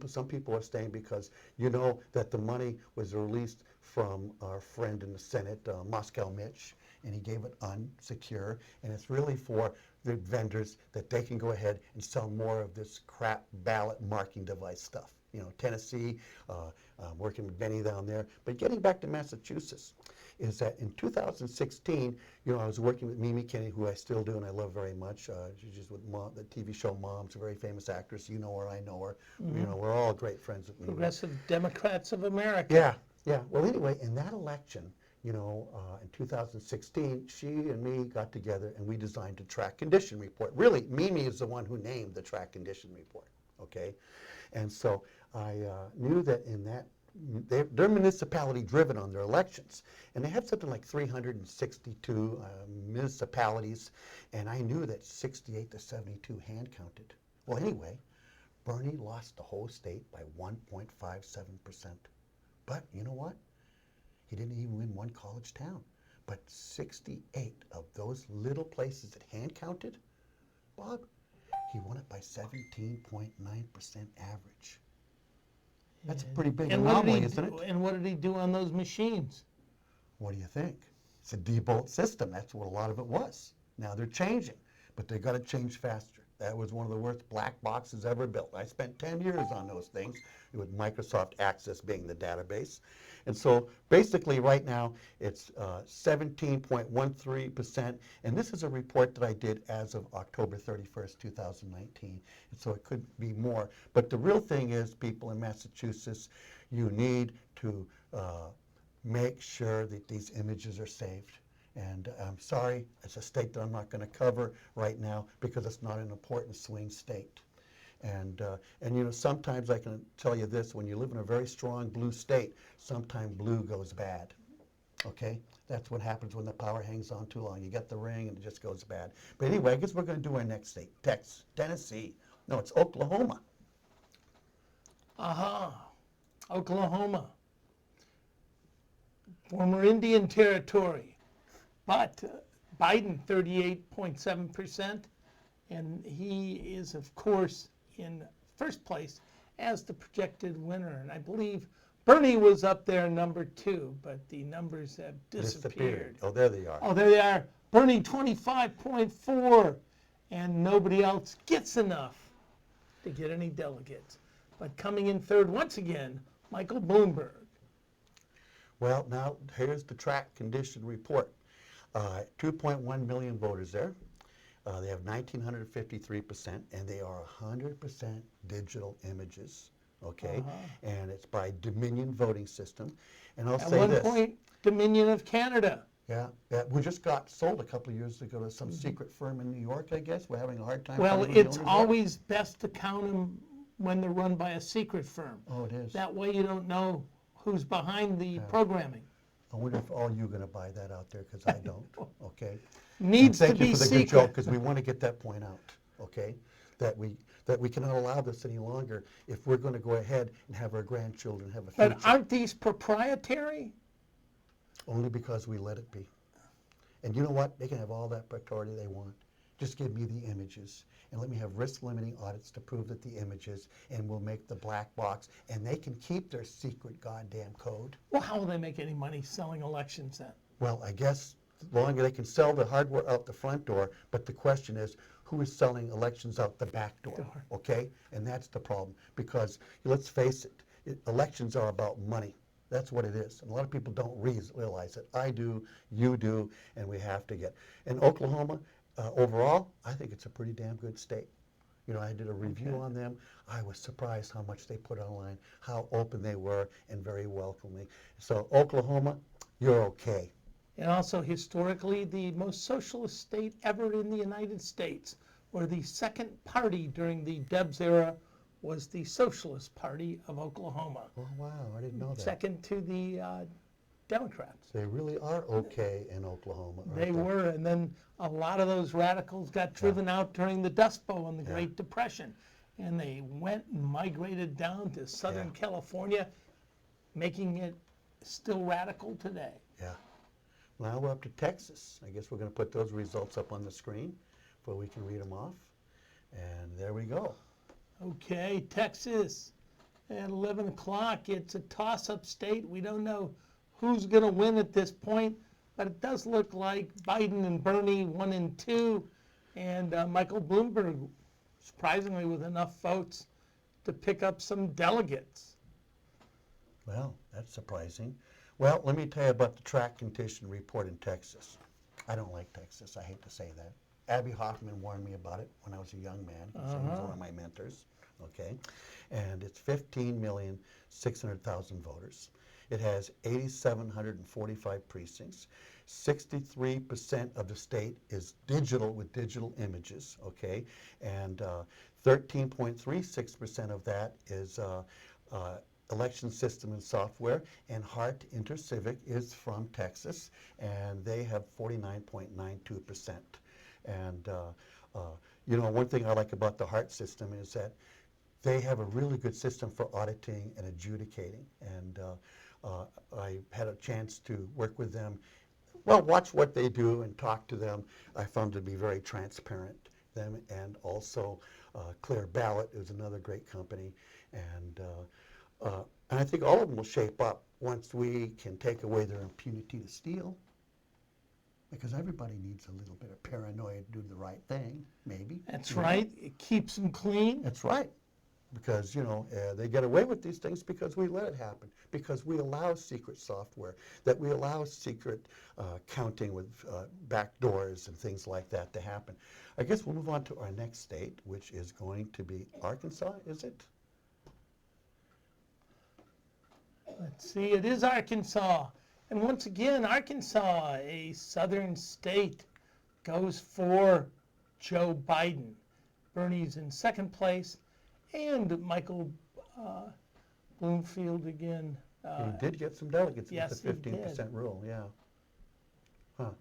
Some people are staying because you know that the money was released from our friend in the Senate, Moscow Mitch, and he gave it unsecure. And it's really for the vendors that they can go ahead and sell more of this crap ballot marking device stuff. You know, Tennessee, working with Benny down there. But getting back to Massachusetts, is that in 2016, you know, I was working with Mimi Kinney, who I still do and I love very much. She's with the TV show Moms, a very famous actress. You know her, I know her. You know, we're all great friends with Mimi. Progressive Democrats of America. Yeah, yeah. Well, anyway, in that election, you know, in 2016, she and me got together and we designed a track condition report. Really, Mimi is the one who named the track condition report, okay? And so I knew that in that, they're municipality driven on their elections. And they have something like 362 municipalities, and I knew that 68 to 72 hand counted. Well, anyway, Bernie lost the whole state by 1.57%. But you know what? He didn't even win one college town. But 68 of those little places that hand counted, Bob, he won it by 17.9% average. That's a pretty big anomaly, isn't it? And what did he do on those machines? What do you think? It's a debolt system. That's what a lot of it was. Now they're changing, but they've got to change faster. That was one of the worst black boxes ever built. I spent 10 years on those things, with Microsoft Access being the database. And so basically right now it's 17.13%, and this is a report that I did as of October 31st, 2019, and so it could be more. But the real thing is, people in Massachusetts, you need to make sure that these images are saved. And I'm sorry, it's a state that I'm not going to cover right now because it's not an important swing state. And you know, sometimes I can tell you this, when you live in a very strong blue state, sometimes blue goes bad, okay? That's what happens when the power hangs on too long. You get the ring and it just goes bad. But anyway, I guess we're going to do our next state, Tennessee. No, it's Oklahoma. Oklahoma. Former Indian territory. But Biden, 38.7%, and he is, of course, in first place as the projected winner. And I believe Bernie was up there number 2, but the numbers have disappeared. Oh, there they are. Oh, there they are. Bernie, 25.4, and nobody else gets enough to get any delegates. But coming in third once again, Michael Bloomberg. Well, now here's the track condition report. 2.1 million voters there. They have 1,953%, and they are 100% digital images, okay? And it's by Dominion voting system. And I'll At say one this. point, Dominion of Canada. Yeah, we just got sold a couple of years ago to some secret firm in New York, I guess. We're having a hard time Well, finding the it's owners there. always best to count them when they're run by a secret firm. Oh, it is. That way you don't know who's behind the programming. I wonder if all you going to buy that out there, because I don't, okay? Needs to Thank be you for the good joke, secret. because we want to get that point out, okay? That we cannot allow this any longer if we're going to go ahead and have our grandchildren have a future. But aren't these proprietary? Only because we let it be. And you know what? They can have all that authority they want. Just give me the images, and let me have risk-limiting audits to prove that the images, and we'll make the black box, and they can keep their secret goddamn code. Well, how will they make any money selling elections then? Well, I guess the longer they can sell the hardware out the front door, but the question is, who is selling elections out the back door, okay? And that's the problem, because let's face it, elections are about money. That's what it is. And a lot of people don't realize it. I do, you do, and we have to get. In Oklahoma, overall, I think it's a pretty damn good state. You know, I did a review on them. I was surprised how much they put online, how open they were, and very welcoming. So Oklahoma, you're okay. And also historically, the most socialist state ever in the United States, where the second party during the Debs era was the Socialist Party of Oklahoma. Oh, wow, I didn't know that. Second to the Democrats. They really are okay in Oklahoma, aren't They were, and then a lot of those radicals got driven out during the Dust Bowl and the Great Depression. And they went and migrated down to Southern California, making it still radical today. Yeah. Now we're up to Texas. I guess we're going to put those results up on the screen so we can read them off. And there we go. Okay, Texas at 11 o'clock. It's a toss-up state. We don't know who's going to win at this point, but it does look like Biden and Bernie 1 and 2, and Michael Bloomberg, surprisingly, with enough votes to pick up some delegates. Well, that's surprising. Well, let me tell you about the track condition report in Texas. I don't like Texas. I hate to say that. Abby Hoffman warned me about it when I was a young man. She was one of my mentors, okay? And it's 15,600,000 voters. It has 8,745 precincts. 63% of the state is digital with digital images, okay? And 13.36% of that is election system and software. And Hart InterCivic is from Texas, and they have 49.92%. And you know, one thing I like about the Hart system is that they have a really good system for auditing and adjudicating. And I had a chance to work with them. Well, watch what they do and talk to them. I found to be very transparent. Them and also Clear Ballot is another great company, and I think all of them will shape up once we can take away their impunity to steal. Because everybody needs a little bit of paranoia to do the right thing, maybe. That's you know? right. It keeps them clean. That's right. Because, they get away with these things because we let it happen, because we allow secret software, that we allow secret counting with back doors and things like that to happen. I guess we'll move on to our next state, which is going to be Arkansas, is it? Let's see, it is Arkansas. And once again, Arkansas, a southern state, goes for Joe Biden. Bernie's in second place, and Michael Bloomfield again. He did get some delegates yes, with the he 15% did. rule, yeah. Huh.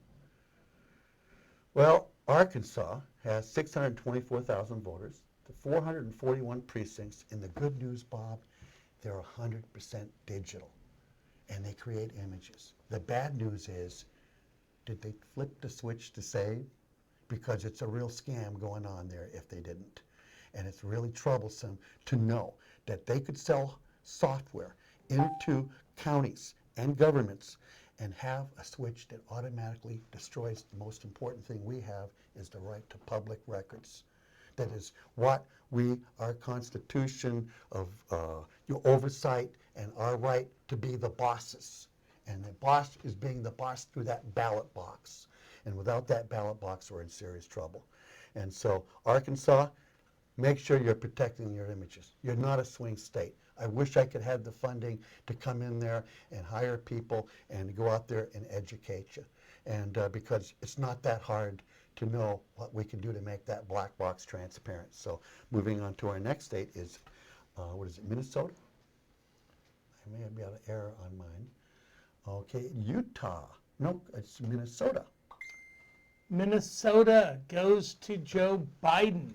Well, Arkansas has 624,000 voters, the 441 precincts, and the good news, Bob, they're 100% digital, and they create images. The bad news is, did they flip the switch to save? Because it's a real scam going on there if they didn't. And it's really troublesome to know that they could sell software into counties and governments and have a switch that automatically destroys the most important thing we have is the right to public records. That is what our Constitution of your oversight and our right to be the bosses. And the boss is being the boss through that ballot box. And without that ballot box, we're in serious trouble. And so, Arkansas, make sure you're protecting your images. You're not a swing state. I wish I could have the funding to come in there and hire people and go out there and educate you. And because it's not that hard to know what we can do to make that black box transparent. So moving on to our next state is, Minnesota? I may be able to error on mine. Okay, Utah. No, it's Minnesota. Minnesota goes to Joe Biden.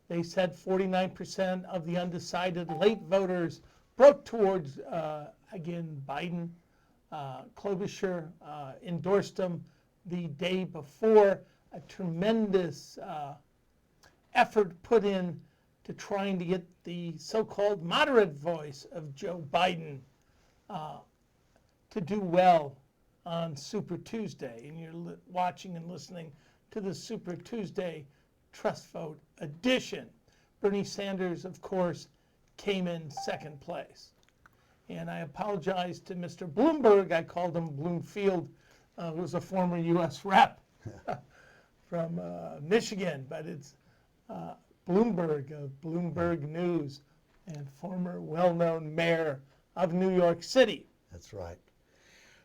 They said 49% of the undecided late voters broke towards, again, Biden. Klobuchar endorsed him the day before. A tremendous effort put in to trying to get the so-called moderate voice of Joe Biden to do well on Super Tuesday. And you're watching and listening to the Super Tuesday TrustVote edition. Bernie Sanders, of course, came in second place. And I apologize to Mr. Bloomberg. I called him Bloomfield, who was a former U.S. rep from Michigan, but it's Bloomberg of Bloomberg News and former well-known mayor of New York City. That's right.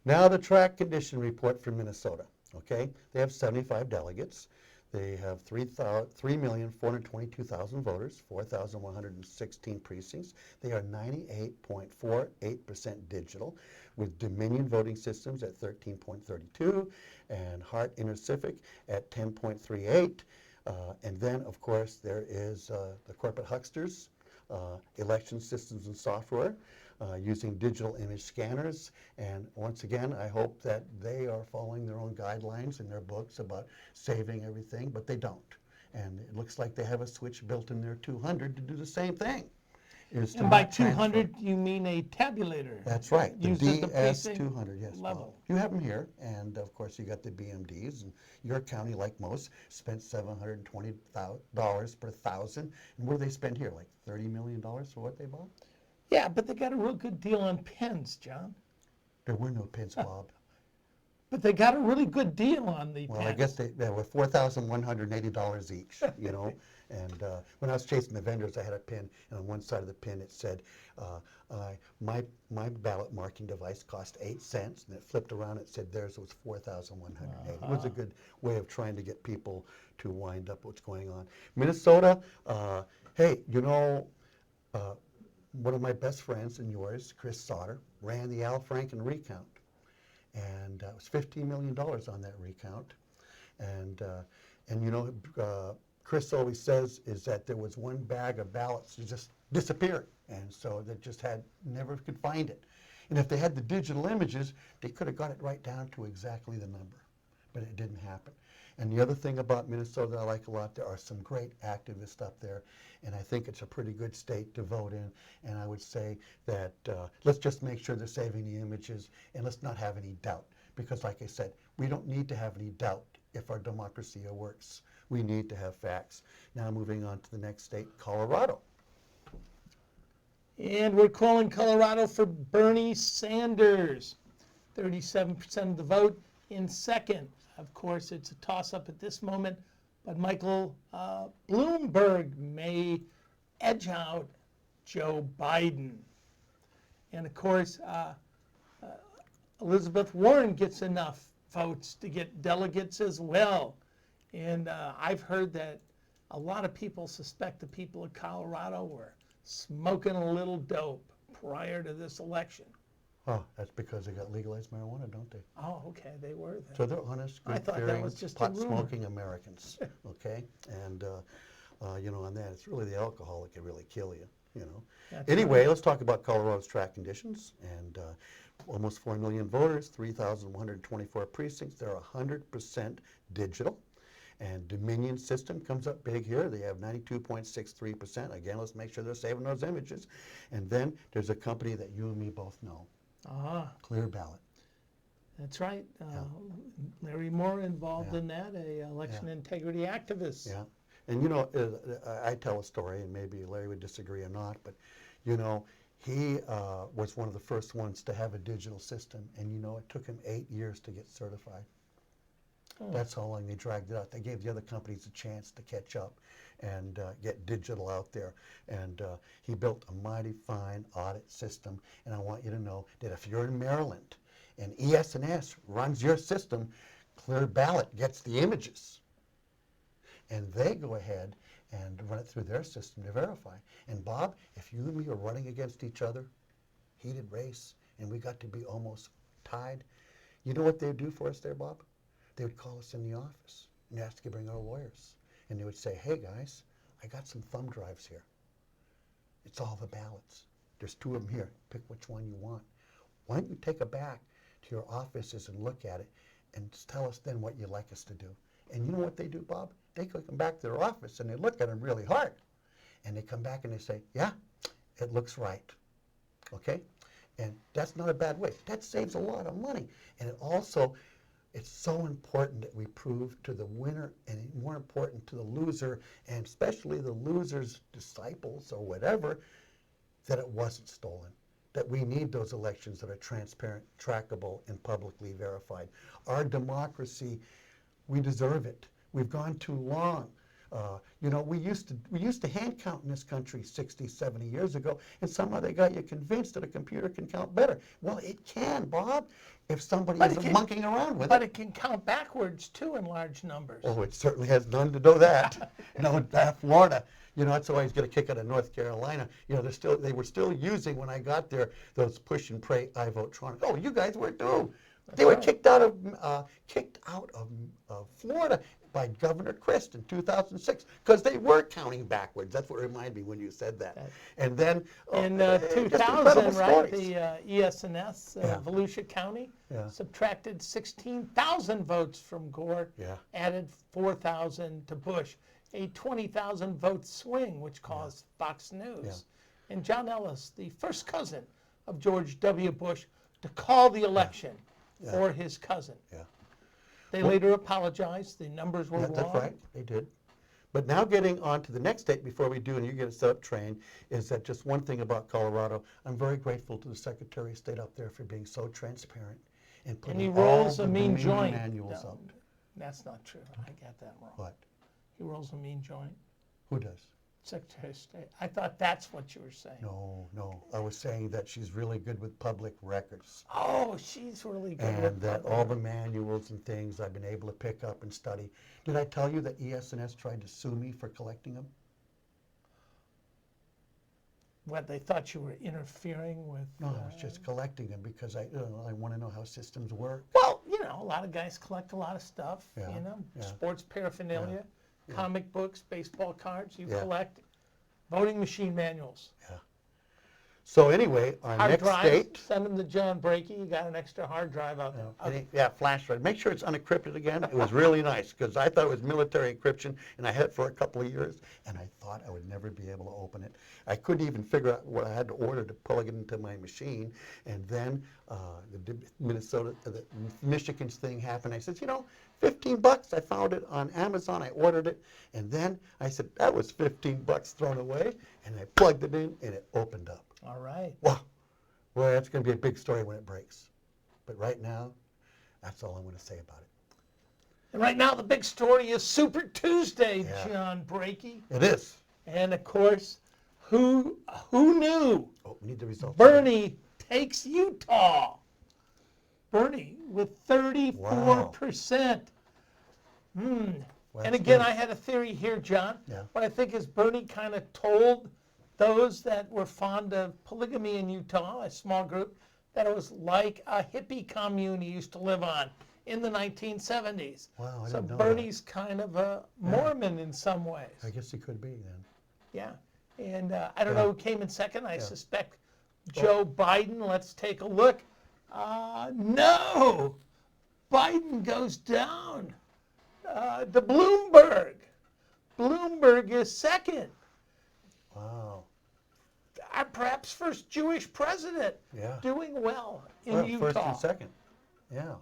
Now the track condition report for Minnesota. Okay, they have 75 delegates. They have 3,422,000 voters, 4,116 precincts. They are 98.48% digital, with Dominion voting systems at 13.32 and Hart Intercivic at 10.38. And then, of course, there is the corporate hucksters, election systems and software, using digital image scanners. And once again, I hope that they are following their own guidelines in their books about saving everything, but they don't. And it looks like they have a switch built in their 200 to do the same thing. And by 200, you mean a tabulator. That's right, the Used at the precinct DS200, yes. level. Well, you have them here, and of course you got the BMDs, and your county, like most, spent $720 per thousand. And what do they spend here, like $30 million for what they bought? Yeah, but they got a real good deal on pens, John. There were no pins, Bob. But they got a really good deal on the Well, pens. I guess they were $4,180 each, And when I was chasing the vendors, I had a pin, and on one side of the pin it said, my ballot marking device cost 8 cents, and it flipped around, it said theirs was $4,180. It was a good way of trying to get people to wind up what's going on. Minnesota, hey, one of my best friends and yours, Chris Sauter, ran the Al Franken recount. And it was $15 million on that recount. And Chris always says is that there was one bag of ballots that just disappeared. And so they just never could find it. And if they had the digital images, they could have got it right down to exactly the number. But it didn't happen. And the other thing about Minnesota that I like a lot, there are some great activists up there, and I think it's a pretty good state to vote in. And I would say that let's just make sure they're saving the images, and let's not have any doubt. Because like I said, we don't need to have any doubt if our democracy works. We need to have facts. Now moving on to the next state, Colorado. And we're calling Colorado for Bernie Sanders. 37% of the vote. In second, of course, it's a toss-up at this moment, but Michael Bloomberg may edge out Joe Biden. And of course, Elizabeth Warren gets enough votes to get delegates as well. And I've heard that a lot of people suspect the people of Colorado were smoking a little dope prior to this election. Oh, that's because they got legalized marijuana, don't they? Oh, okay, they were then. So they're honest, I thought that good-fearing, was just a rumor. pot-smoking Americans, okay? And, you know, on that, it's really the alcohol that can really kill you, you know? That's Anyway, right. let's talk about Colorado's track conditions. And almost 4 million voters, 3,124 precincts. They're 100% digital. And Dominion system comes up big here. They have 92.63%. Again, let's make sure they're saving those images. And then there's a company that you and me both know, Clear Ballot. That's right. Larry Moore involved Yeah. in that, a election integrity activist. Yeah. And you know, I tell a story, and maybe Larry would disagree or not, but you know, he was one of the first ones to have a digital system, and you know, it took him 8 years to get certified. That's how long they dragged it out. They gave the other companies a chance to catch up and get digital out there. And he built a mighty fine audit system. And I want you to know that if you're in Maryland and ES&S runs your system, Clear Ballot gets the images. And they go ahead and run it through their system to verify. And Bob, if you and me are running against each other, heated race, and we got to be almost tied, you know what they'd do for us there, Bob? They would call us in the office and ask to bring our lawyers. And they would say, hey guys, I got some thumb drives here. It's all the ballots. There's 2 of them here. Pick which one you want. Why don't you take it back to your offices and look at it and tell us then what you'd like us to do. And you know what they do, Bob? They come back to their office and they look at them really hard. And they come back and they say, yeah, it looks right. Okay? And that's not a bad way. That saves a lot of money. And it also, it's so important that we prove to the winner and more important to the loser, and especially the loser's disciples or whatever, that it wasn't stolen. That we need those elections that are transparent, trackable, and publicly verified. Our democracy, we deserve it. We've gone too long. You know, we used to hand count in this country 60, 70 years ago, and somehow they got you convinced that a computer can count better. Well, it can, Bob, if somebody isn't monkeying around with it. But it can count backwards, too, in large numbers. Oh, it certainly has none to do that. No, Florida. You know, that's why he's going to kick out of North Carolina. You know, they were still using, when I got there, those push and pray I vote Trump. Oh, you guys were too. They were kicked out of Florida by Governor Christ in 2006 because they were counting backwards. That's what reminded me when you said that. And then in just 2000, right, stories. the ES&S, Yeah. Volusia County, Yeah. subtracted 16,000 votes from Gore, Yeah. added 4,000 to Bush, a 20,000 vote swing, which caused Fox News. And John Ellis, the first cousin of George W. Bush, to call the election for his cousin. Yeah. They later apologized. The numbers were wrong. That's right, they did. But now getting on to the next state before we do, and you get a set up train, is that just one thing about Colorado. I'm very grateful to the Secretary of State up there for being so transparent and And he putting all rolls the a mean Dominion joint. manuals No, up. that's not true. I got that wrong. What? He rolls a mean joint. Who does? Secretary of State. I thought that's what you were saying. No, no. I was saying that she's really good with public records. Oh, she's really good. And with that public. all the manuals and things I've been able to pick up and study. Did I tell you that ES&S tried to sue me for collecting them? What, they thought you were interfering with? No, I was just collecting them because I want to know how systems work. Well, you know, a lot of guys collect a lot of stuff. Yeah, You know, yeah. sports paraphernalia, comic books, baseball cards. You Yeah. collect voting machine manuals. Yeah. So anyway, our Hard next drives, state. send them to John Brakey. You got an extra hard drive out there. Okay. Yeah, flash drive. Make sure it's unencrypted again. It was really nice because I thought it was military encryption, and I had it for a couple of years, and I thought I would never be able to open it. I couldn't even figure out what I had to order to plug it into my machine, and then the Michigan's thing happened. I said, $15. I found it on Amazon. I ordered it, and then I said that was $15 thrown away, and I plugged it in, and it opened up. All right. Wow. Well, that's going to be a big story when it breaks. But right now, that's all I'm going to say about it. And right now, the big story is Super Tuesday, Yeah. John Brakey. It is. And of course, who knew? Oh, we need the results. Bernie takes Utah. Bernie with 34%. Well, And that's again, good. I had a theory here, John. Yeah. What I think is Bernie kind of told those that were fond of polygamy in Utah, a small group, that it was like a hippie commune he used to live on in the 1970s. Wow, I So didn't know Bernie's kind of a Mormon in some ways. I guess he could be then. Yeah. And I don't know who came in second. I Yeah. suspect Joe Biden. Let's take a look. No! Biden goes down to Bloomberg. Bloomberg is second. Wow. Perhaps first Jewish president Yeah. doing well in Well, Utah. first and second. Yeah.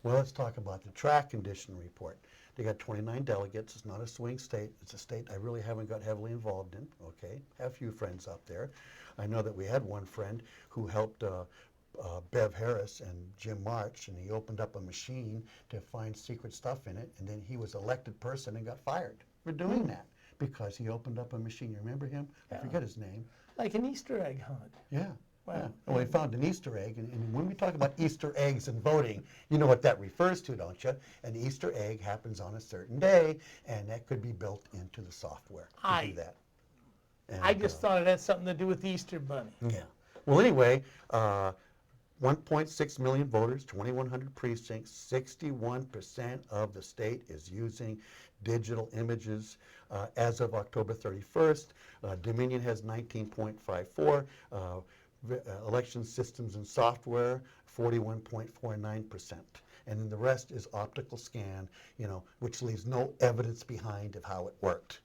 Well, let's talk about the track condition report. They got 29 delegates. It's not a swing state. It's a state I really haven't got heavily involved in. Okay. Have a few friends up there. I know that we had one friend who helped Bev Harris and Jim March, and he opened up a machine to find secret stuff in it, and then he was elected person and got fired for doing that because he opened up a machine. You remember him? I forget his name. Like an Easter egg hunt. Yeah. Wow. Yeah. Well, we found an Easter egg, and when we talk about Easter eggs and voting, you know what that refers to, don't you? An Easter egg happens on a certain day, and that could be built into the software to do that. And, I just thought it had something to do with the Easter Bunny. yeah. Well, anyway, 1.6 million voters, 2,100 precincts, 61% of the state is using digital images as of October 31st. Dominion has 19.54. Election systems and software, 41.49%. And then the rest is optical scan, which leaves no evidence behind of how it worked,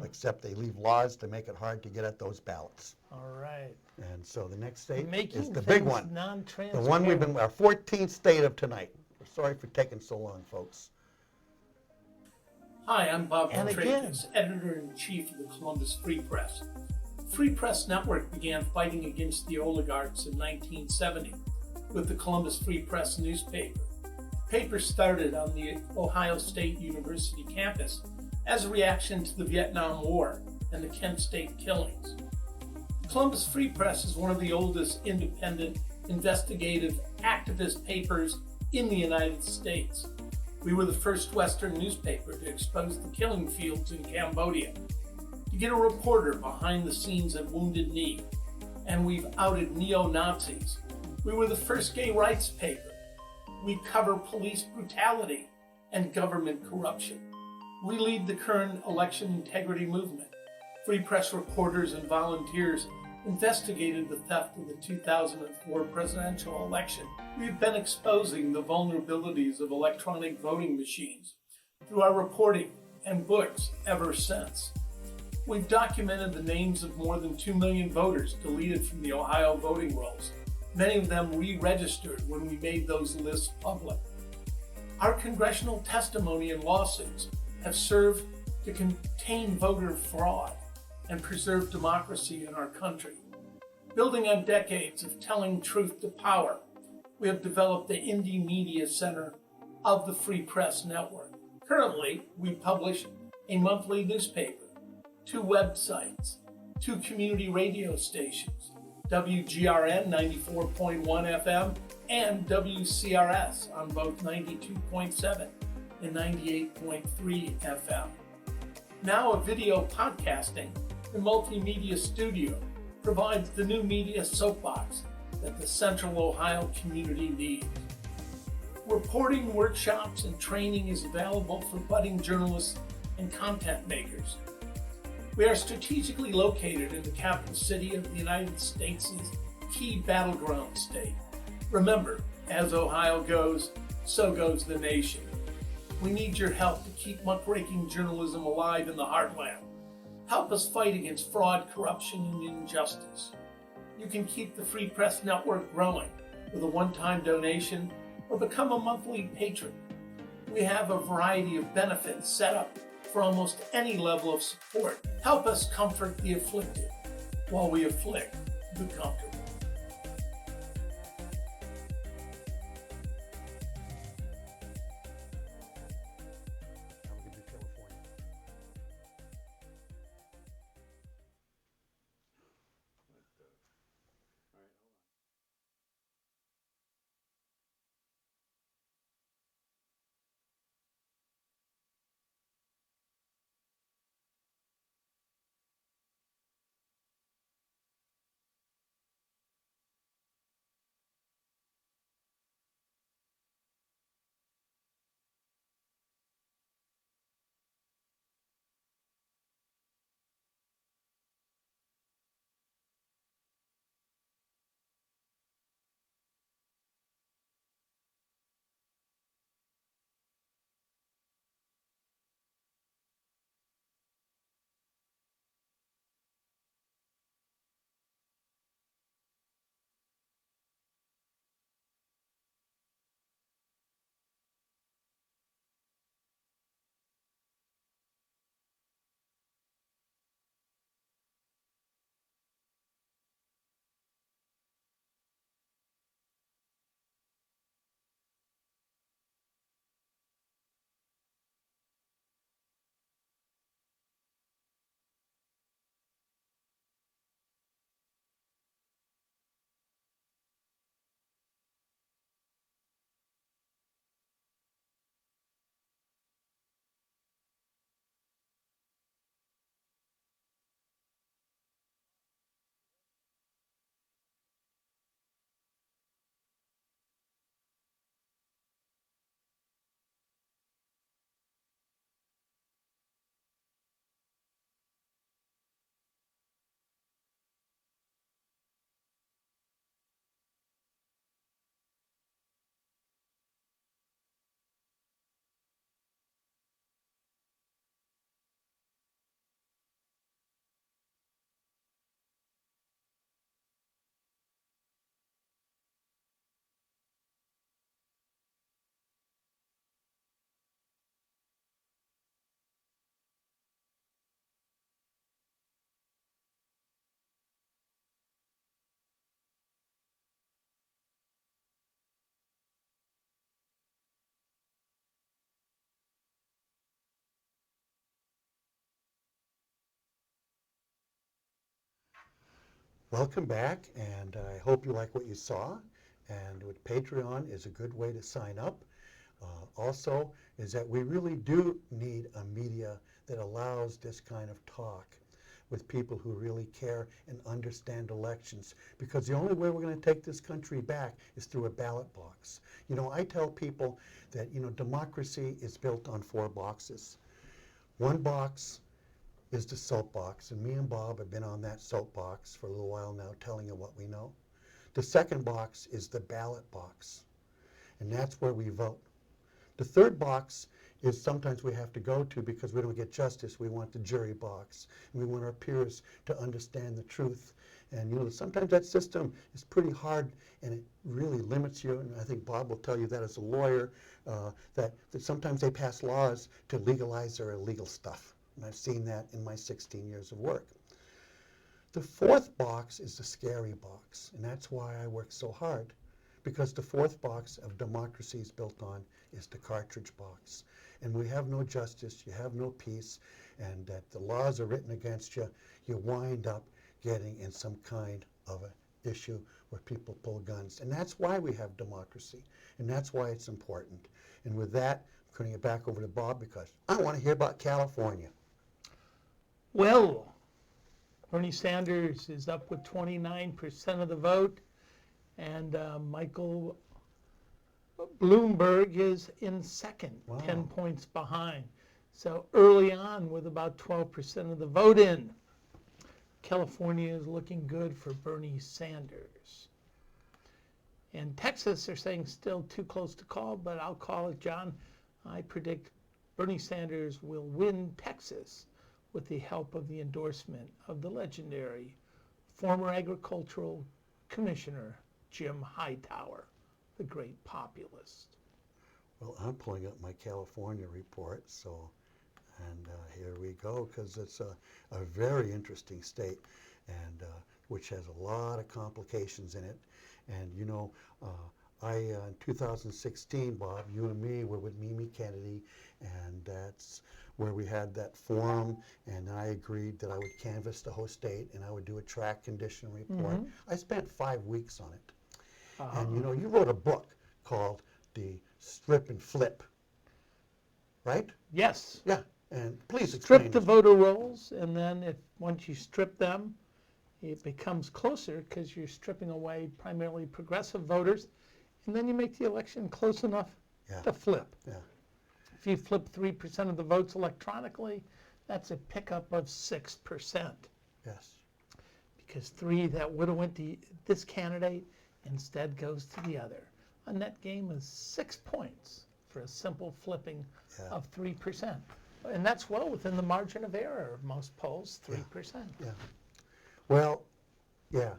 except they leave laws to make it hard to get at those ballots. All right. And so the next state Making is the big things one. The non-transparent. one we've been, our 14th state of tonight. We're sorry for taking so long, folks. Hi, I'm Bob And Contreras, editor-in-chief of the Columbus Free Press. Free Press Network began fighting against the oligarchs in 1970 with the Columbus Free Press newspaper. The paper started on the Ohio State University campus as a reaction to the Vietnam War and the Kent State killings. The Columbus Free Press is one of the oldest independent, investigative, activist papers in the United States. We were the first Western newspaper to expose the killing fields in Cambodia, to get a reporter behind the scenes at Wounded Knee, and we've outed neo-Nazis. We were the first gay rights paper. We cover police brutality and government corruption. We lead the current election integrity movement. Free Press reporters and volunteers investigated the theft of the 2004 presidential election. We've been exposing the vulnerabilities of electronic voting machines through our reporting and books ever since. We've documented the names of more than 2 million voters deleted from the Ohio voting rolls, many of them re-registered when we made those lists public. Our congressional testimony and lawsuits have served to contain voter fraud and preserve democracy in our country. Building on decades of telling truth to power, we have developed the Indie Media Center of the Free Press Network. Currently, we publish a monthly newspaper, 2 websites, 2 community radio stations, WGRN 94.1 FM and WCRS on both 92.7 and 98.3 FM. Now a video podcasting, the multimedia studio provides the new media soapbox that the Central Ohio community needs. Reporting workshops and training is available for budding journalists and content makers. We are strategically located in the capital city of the United States' key battleground state. Remember, as Ohio goes, so goes the nation. We need your help to keep muckraking journalism alive in the heartland. Help us fight against fraud, corruption, and injustice. You can keep the Free Press Network growing with a one-time donation or become a monthly patron. We have a variety of benefits set up for almost any level of support. Help us comfort the afflicted while we afflict the comfortable. Now we can do California. Welcome back, and I hope you like what you saw. And with Patreon is a good way to sign up. Also, is that we really do need a media that allows this kind of talk with people who really care and understand elections. Because the only way we're going to take this country back is through a ballot box. You know, I tell people that, democracy is built on 4 boxes. One box is the soapbox, and me and Bob have been on that soapbox for a little while now, telling you what we know. The second box is the ballot box, and that's where we vote. The third box is sometimes we have to go to because we don't get justice. We want the jury box, and we want our peers to understand the truth. And sometimes that system is pretty hard, and it really limits you. And I think Bob will tell you that as a lawyer, that sometimes they pass laws to legalize their illegal stuff. And I've seen that in my 16 years of work. The fourth box is the scary box, and that's why I work so hard, because the fourth box of democracy is built on is the cartridge box. And we have no justice, you have no peace, and that the laws are written against you, you wind up getting in some kind of an issue where people pull guns. And that's why we have democracy, and that's why it's important. And with that, I'm turning it back over to Bob because I want to hear about California. Well, Bernie Sanders is up with 29% of the vote, and Michael Bloomberg is in second, Wow. 10 points behind. So early on, with about 12% of the vote in, California is looking good for Bernie Sanders. And Texas, they're saying still too close to call, but I'll call it, John. I predict Bernie Sanders will win Texas with the help of the endorsement of the legendary former agricultural commissioner Jim Hightower, the great populist. Well, I'm pulling up my California report, and here we go, because it's a very interesting state, and which has a lot of complications in it. And you know, in 2016, Bob, you and me were with Mimi Kennedy, and that's where we had that forum, and I agreed that I would canvass the whole state and I would do a track condition report. I spent 5 weeks on it. And you know, you wrote a book called The Strip and Flip, right? Yes. Yeah, and please explain. Strip the voter rolls, and then once you strip them, it becomes closer because you're stripping away primarily progressive voters, and then you make the election close enough to flip. Yeah. If you flip 3% of the votes electronically, that's a pickup of 6%. Yes. Because 3 that would have went to this candidate instead goes to the other. A net gain is 6 points for a simple flipping of 3%. And that's well within the margin of error of most polls, 3%. Yeah. Well, yeah.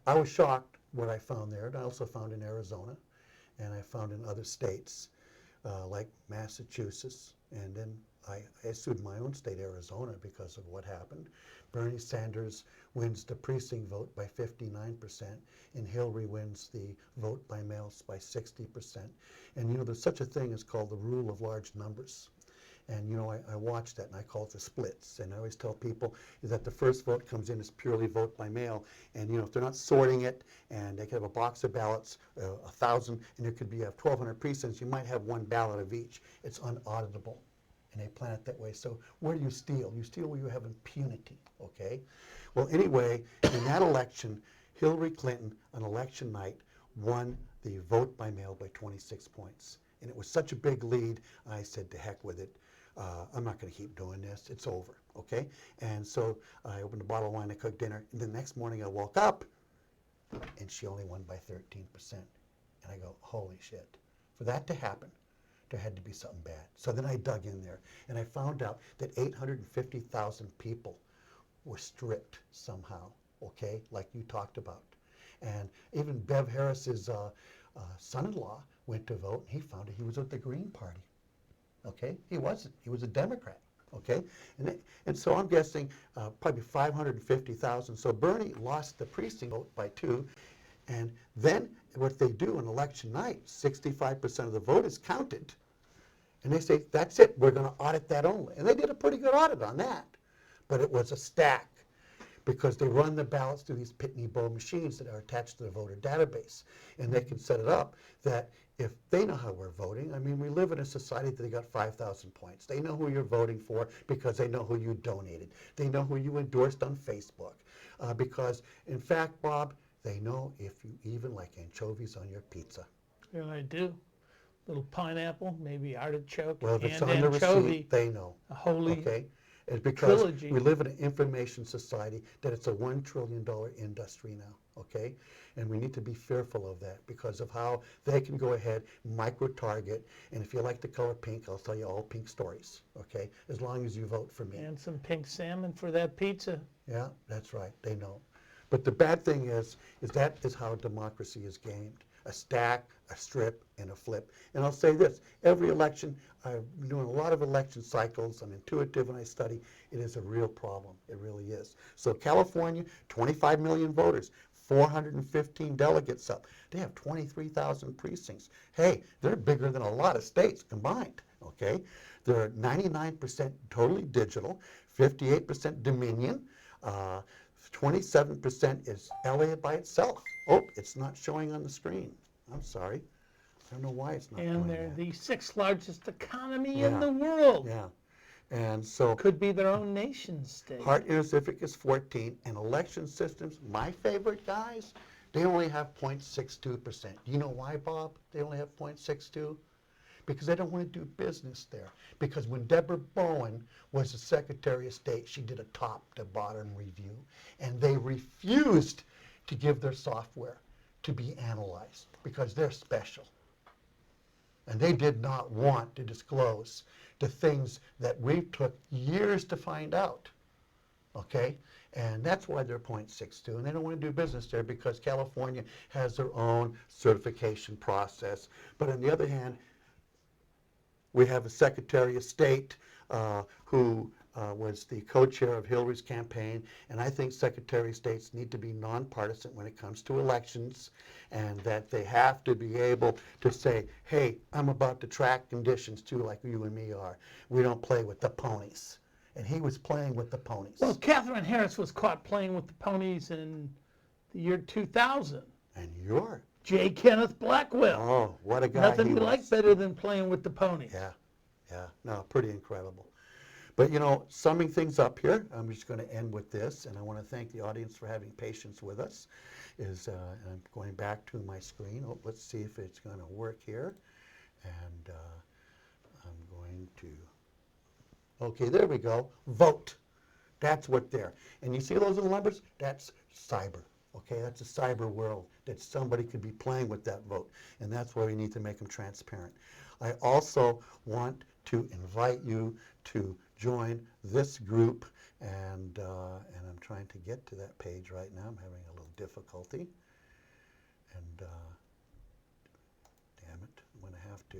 I was shocked what I found there. And I also found in Arizona, and I found in other states like Massachusetts, and then I sued my own state, Arizona, because of what happened. Bernie Sanders wins the precinct vote by 59%, and Hillary wins the vote by mail by 60%. And you know, there's such a thing as called the rule of large numbers. And you know, I watched that, and I call it the splits. And I always tell people is that the first vote comes in as purely vote by mail. And you know, if they're not sorting it, and they could have a box of ballots, 1,000, and there could be 1,200 precincts, you might have one ballot of each. It's unauditable, and they plan it that way. So where do you steal? You steal where you have impunity, okay? Well, anyway, in that election, Hillary Clinton, on election night, won the vote by mail by 26 points. And it was such a big lead, I said, to heck with it. I'm not going to keep doing this. It's over, okay? And so I opened a bottle of wine, I cooked dinner, and the next morning I woke up, and she only won by 13%. And I go, holy shit. For that to happen, there had to be something bad. So then I dug in there, and I found out that 850,000 people were stripped somehow, okay, like you talked about. And even Bev Harris's son-in-law went to vote, and he found out he was with the Green Party. Okay, he wasn't. He was a Democrat. Okay, and so I'm guessing probably 550,000. So Bernie lost the precinct vote by 2, and then what they do on election night, 65% of the vote is counted, and they say that's it. We're going to audit that only, and they did a pretty good audit on that, but it was a stack because they run the ballots through these Pitney Bow machines that are attached to the voter database, and they can set it up that if they know how we're voting, I mean, we live in a society that they got 5,000 points. They know who you're voting for because they know who you donated. They know who you endorsed on Facebook. Because, in fact, Bob, they know if you even like anchovies on your pizza. And I do. Little pineapple, maybe artichoke, Well, if it's and on the anchovy. receipt, they know. A holy Okay? It's because trilogy. we live in an information society that it's a $1 trillion industry now, okay? And we need to be fearful of that because of how they can go ahead, micro-target, and if you like the color pink, I'll tell you all pink stories, okay? As long as you vote for me. And some pink salmon for that pizza. Yeah, that's right, they know. But the bad thing is that is how democracy is gamed. A stack, a strip, and a flip. And I'll say this, every election, I've been doing a lot of election cycles, I'm intuitive when I study, it is a real problem, it really is. So California, 25 million voters, 415 delegates up. They have 23,000 precincts. Hey, they're bigger than a lot of states combined, okay? They're 99% totally digital, 58% Dominion, 27% is LA by itself. Oh, it's not showing on the screen. I'm sorry. I don't know why it's not And doing they're that. the 6th largest economy Yeah. in the world. Yeah. And so Could be their own nation state. Heart Intercivic is 14, and election systems, my favorite guys, they only have 0.62%. Do you know why, Bob, they only have 0.62? because they don't want to do business there. Because when Deborah Bowen was the Secretary of State, she did a top-to-bottom review, and they refused to give their software to be analyzed because they're special. And they did not want to disclose the things that we took years to find out. Okay? And that's why they're 0.62, and they don't want to do business there because California has their own certification process. But on the other hand, we have a Secretary of State who was the co-chair of Hillary's campaign, and I think Secretary of States need to be nonpartisan when it comes to elections, and that they have to be able to say, hey, I'm about to track conditions too, like you and me are. We don't play with the ponies. And he was playing with the ponies. Well, Catherine Harris was caught playing with the ponies in the year 2000. And you're, J. Kenneth Blackwell. oh, what a guy Nothing he we was. like better than playing with the ponies. Yeah, no, pretty incredible. But you know, summing things up here, I'm just going to end with this, and I want to thank the audience for having patience with us. I'm going back to my screen. Oh, let's see if it's going to work here. And I'm going to, okay, there we go. Vote. That's what there. And you see those little numbers? That's cyber. Okay, that's a cyber world that somebody could be playing with that vote. And that's why we need to make them transparent. I also want to invite you to join this group, and I'm trying to get to that page right now. I'm having a little difficulty. And damn it, I'm going to have to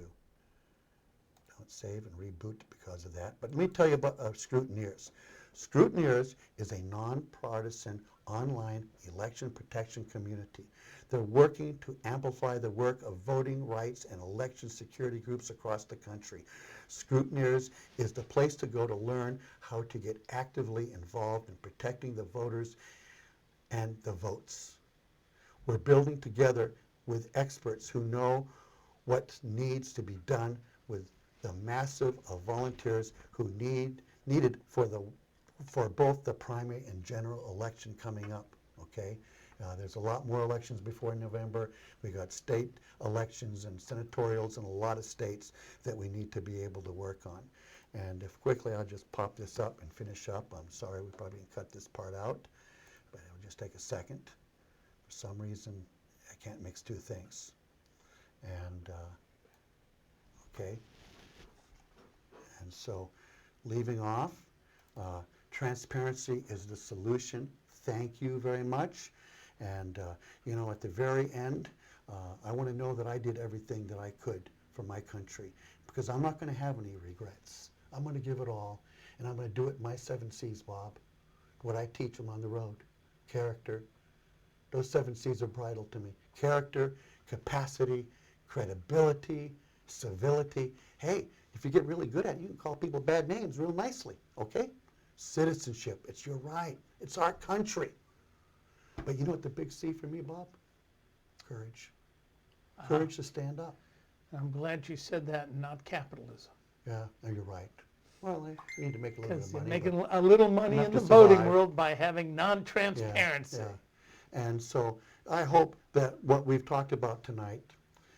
don't save and reboot because of that. But let me tell you about Scrutineers. Scrutineers is a nonpartisan online election protection community. They're working to amplify the work of voting rights and election security groups across the country. Scrutineers is the place to go to learn how to get actively involved in protecting the voters and the votes. We're building together with experts who know what needs to be done with the massive of volunteers who needed for both the primary and general election coming up, okay? There's a lot more elections before November. We got state elections and senatorials in a lot of states that we need to be able to work on. And if quickly, I'll just pop this up and finish up. I'm sorry, we probably can cut this part out, but it'll just take a second. For some reason, I can't mix two things. And, okay. And so, leaving off, transparency is the solution. Thank you very much. And, you know, at the very end, I want to know that I did everything that I could for my country, because I'm not going to have any regrets. I'm going to give it all, and I'm going to do it my 7 C's, Bob. What I teach them on the road. Character. Those 7 C's are bridal to me. Character, capacity, credibility, civility. Hey, if you get really good at it, you can call people bad names real nicely, okay? Citizenship, it's your right. It's our country. But you know what the big C for me, Bob? Courage. Courage to stand up. I'm glad you said that, and not capitalism. Yeah, no, you're right. Well, we need to make a little bit Because of you're money. making a little money enough in to the voting survive. world by having non-transparency. Yeah. And so I hope that what we've talked about tonight,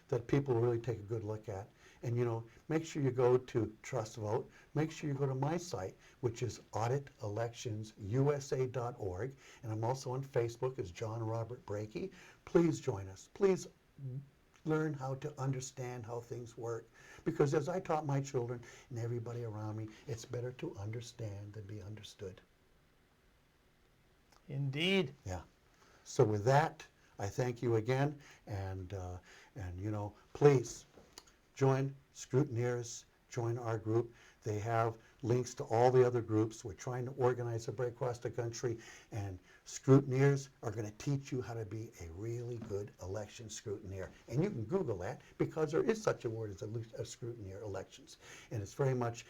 that people really take a good look at. And, you know, make sure you go to TrustVote. Make sure you go to my site, which is auditelectionsusa.org. And I'm also on Facebook as John Robert Brakey. Please join us. Please learn how to understand how things work. Because as I taught my children and everybody around me, it's better to understand than be understood. Indeed. Yeah. So with that, I thank you again. And you know, please join Scrutineers, join our group. They have links to all the other groups. We're trying to organize a break across the country, and Scrutineers are going to teach you how to be a really good election scrutineer. And you can Google that, because there is such a word as a scrutineer elections. And it's very much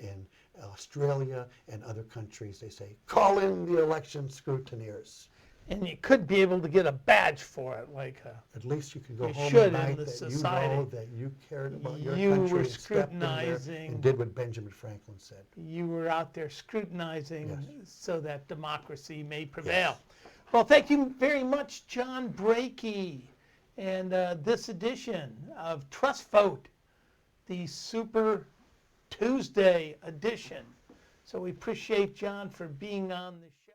in Australia and other countries, they say, call in the election scrutineers. And you could be able to get a badge for it, like At least you can go You home should at in night the that society. you know that you cared about your You country were and stepped in there scrutinizing. and did what Benjamin Franklin said. you were out there scrutinizing Yes. so that democracy may prevail. Well, thank you very much, John Brakey. And this edition of TrustVote, the Super Tuesday edition. So we appreciate John for being on the show.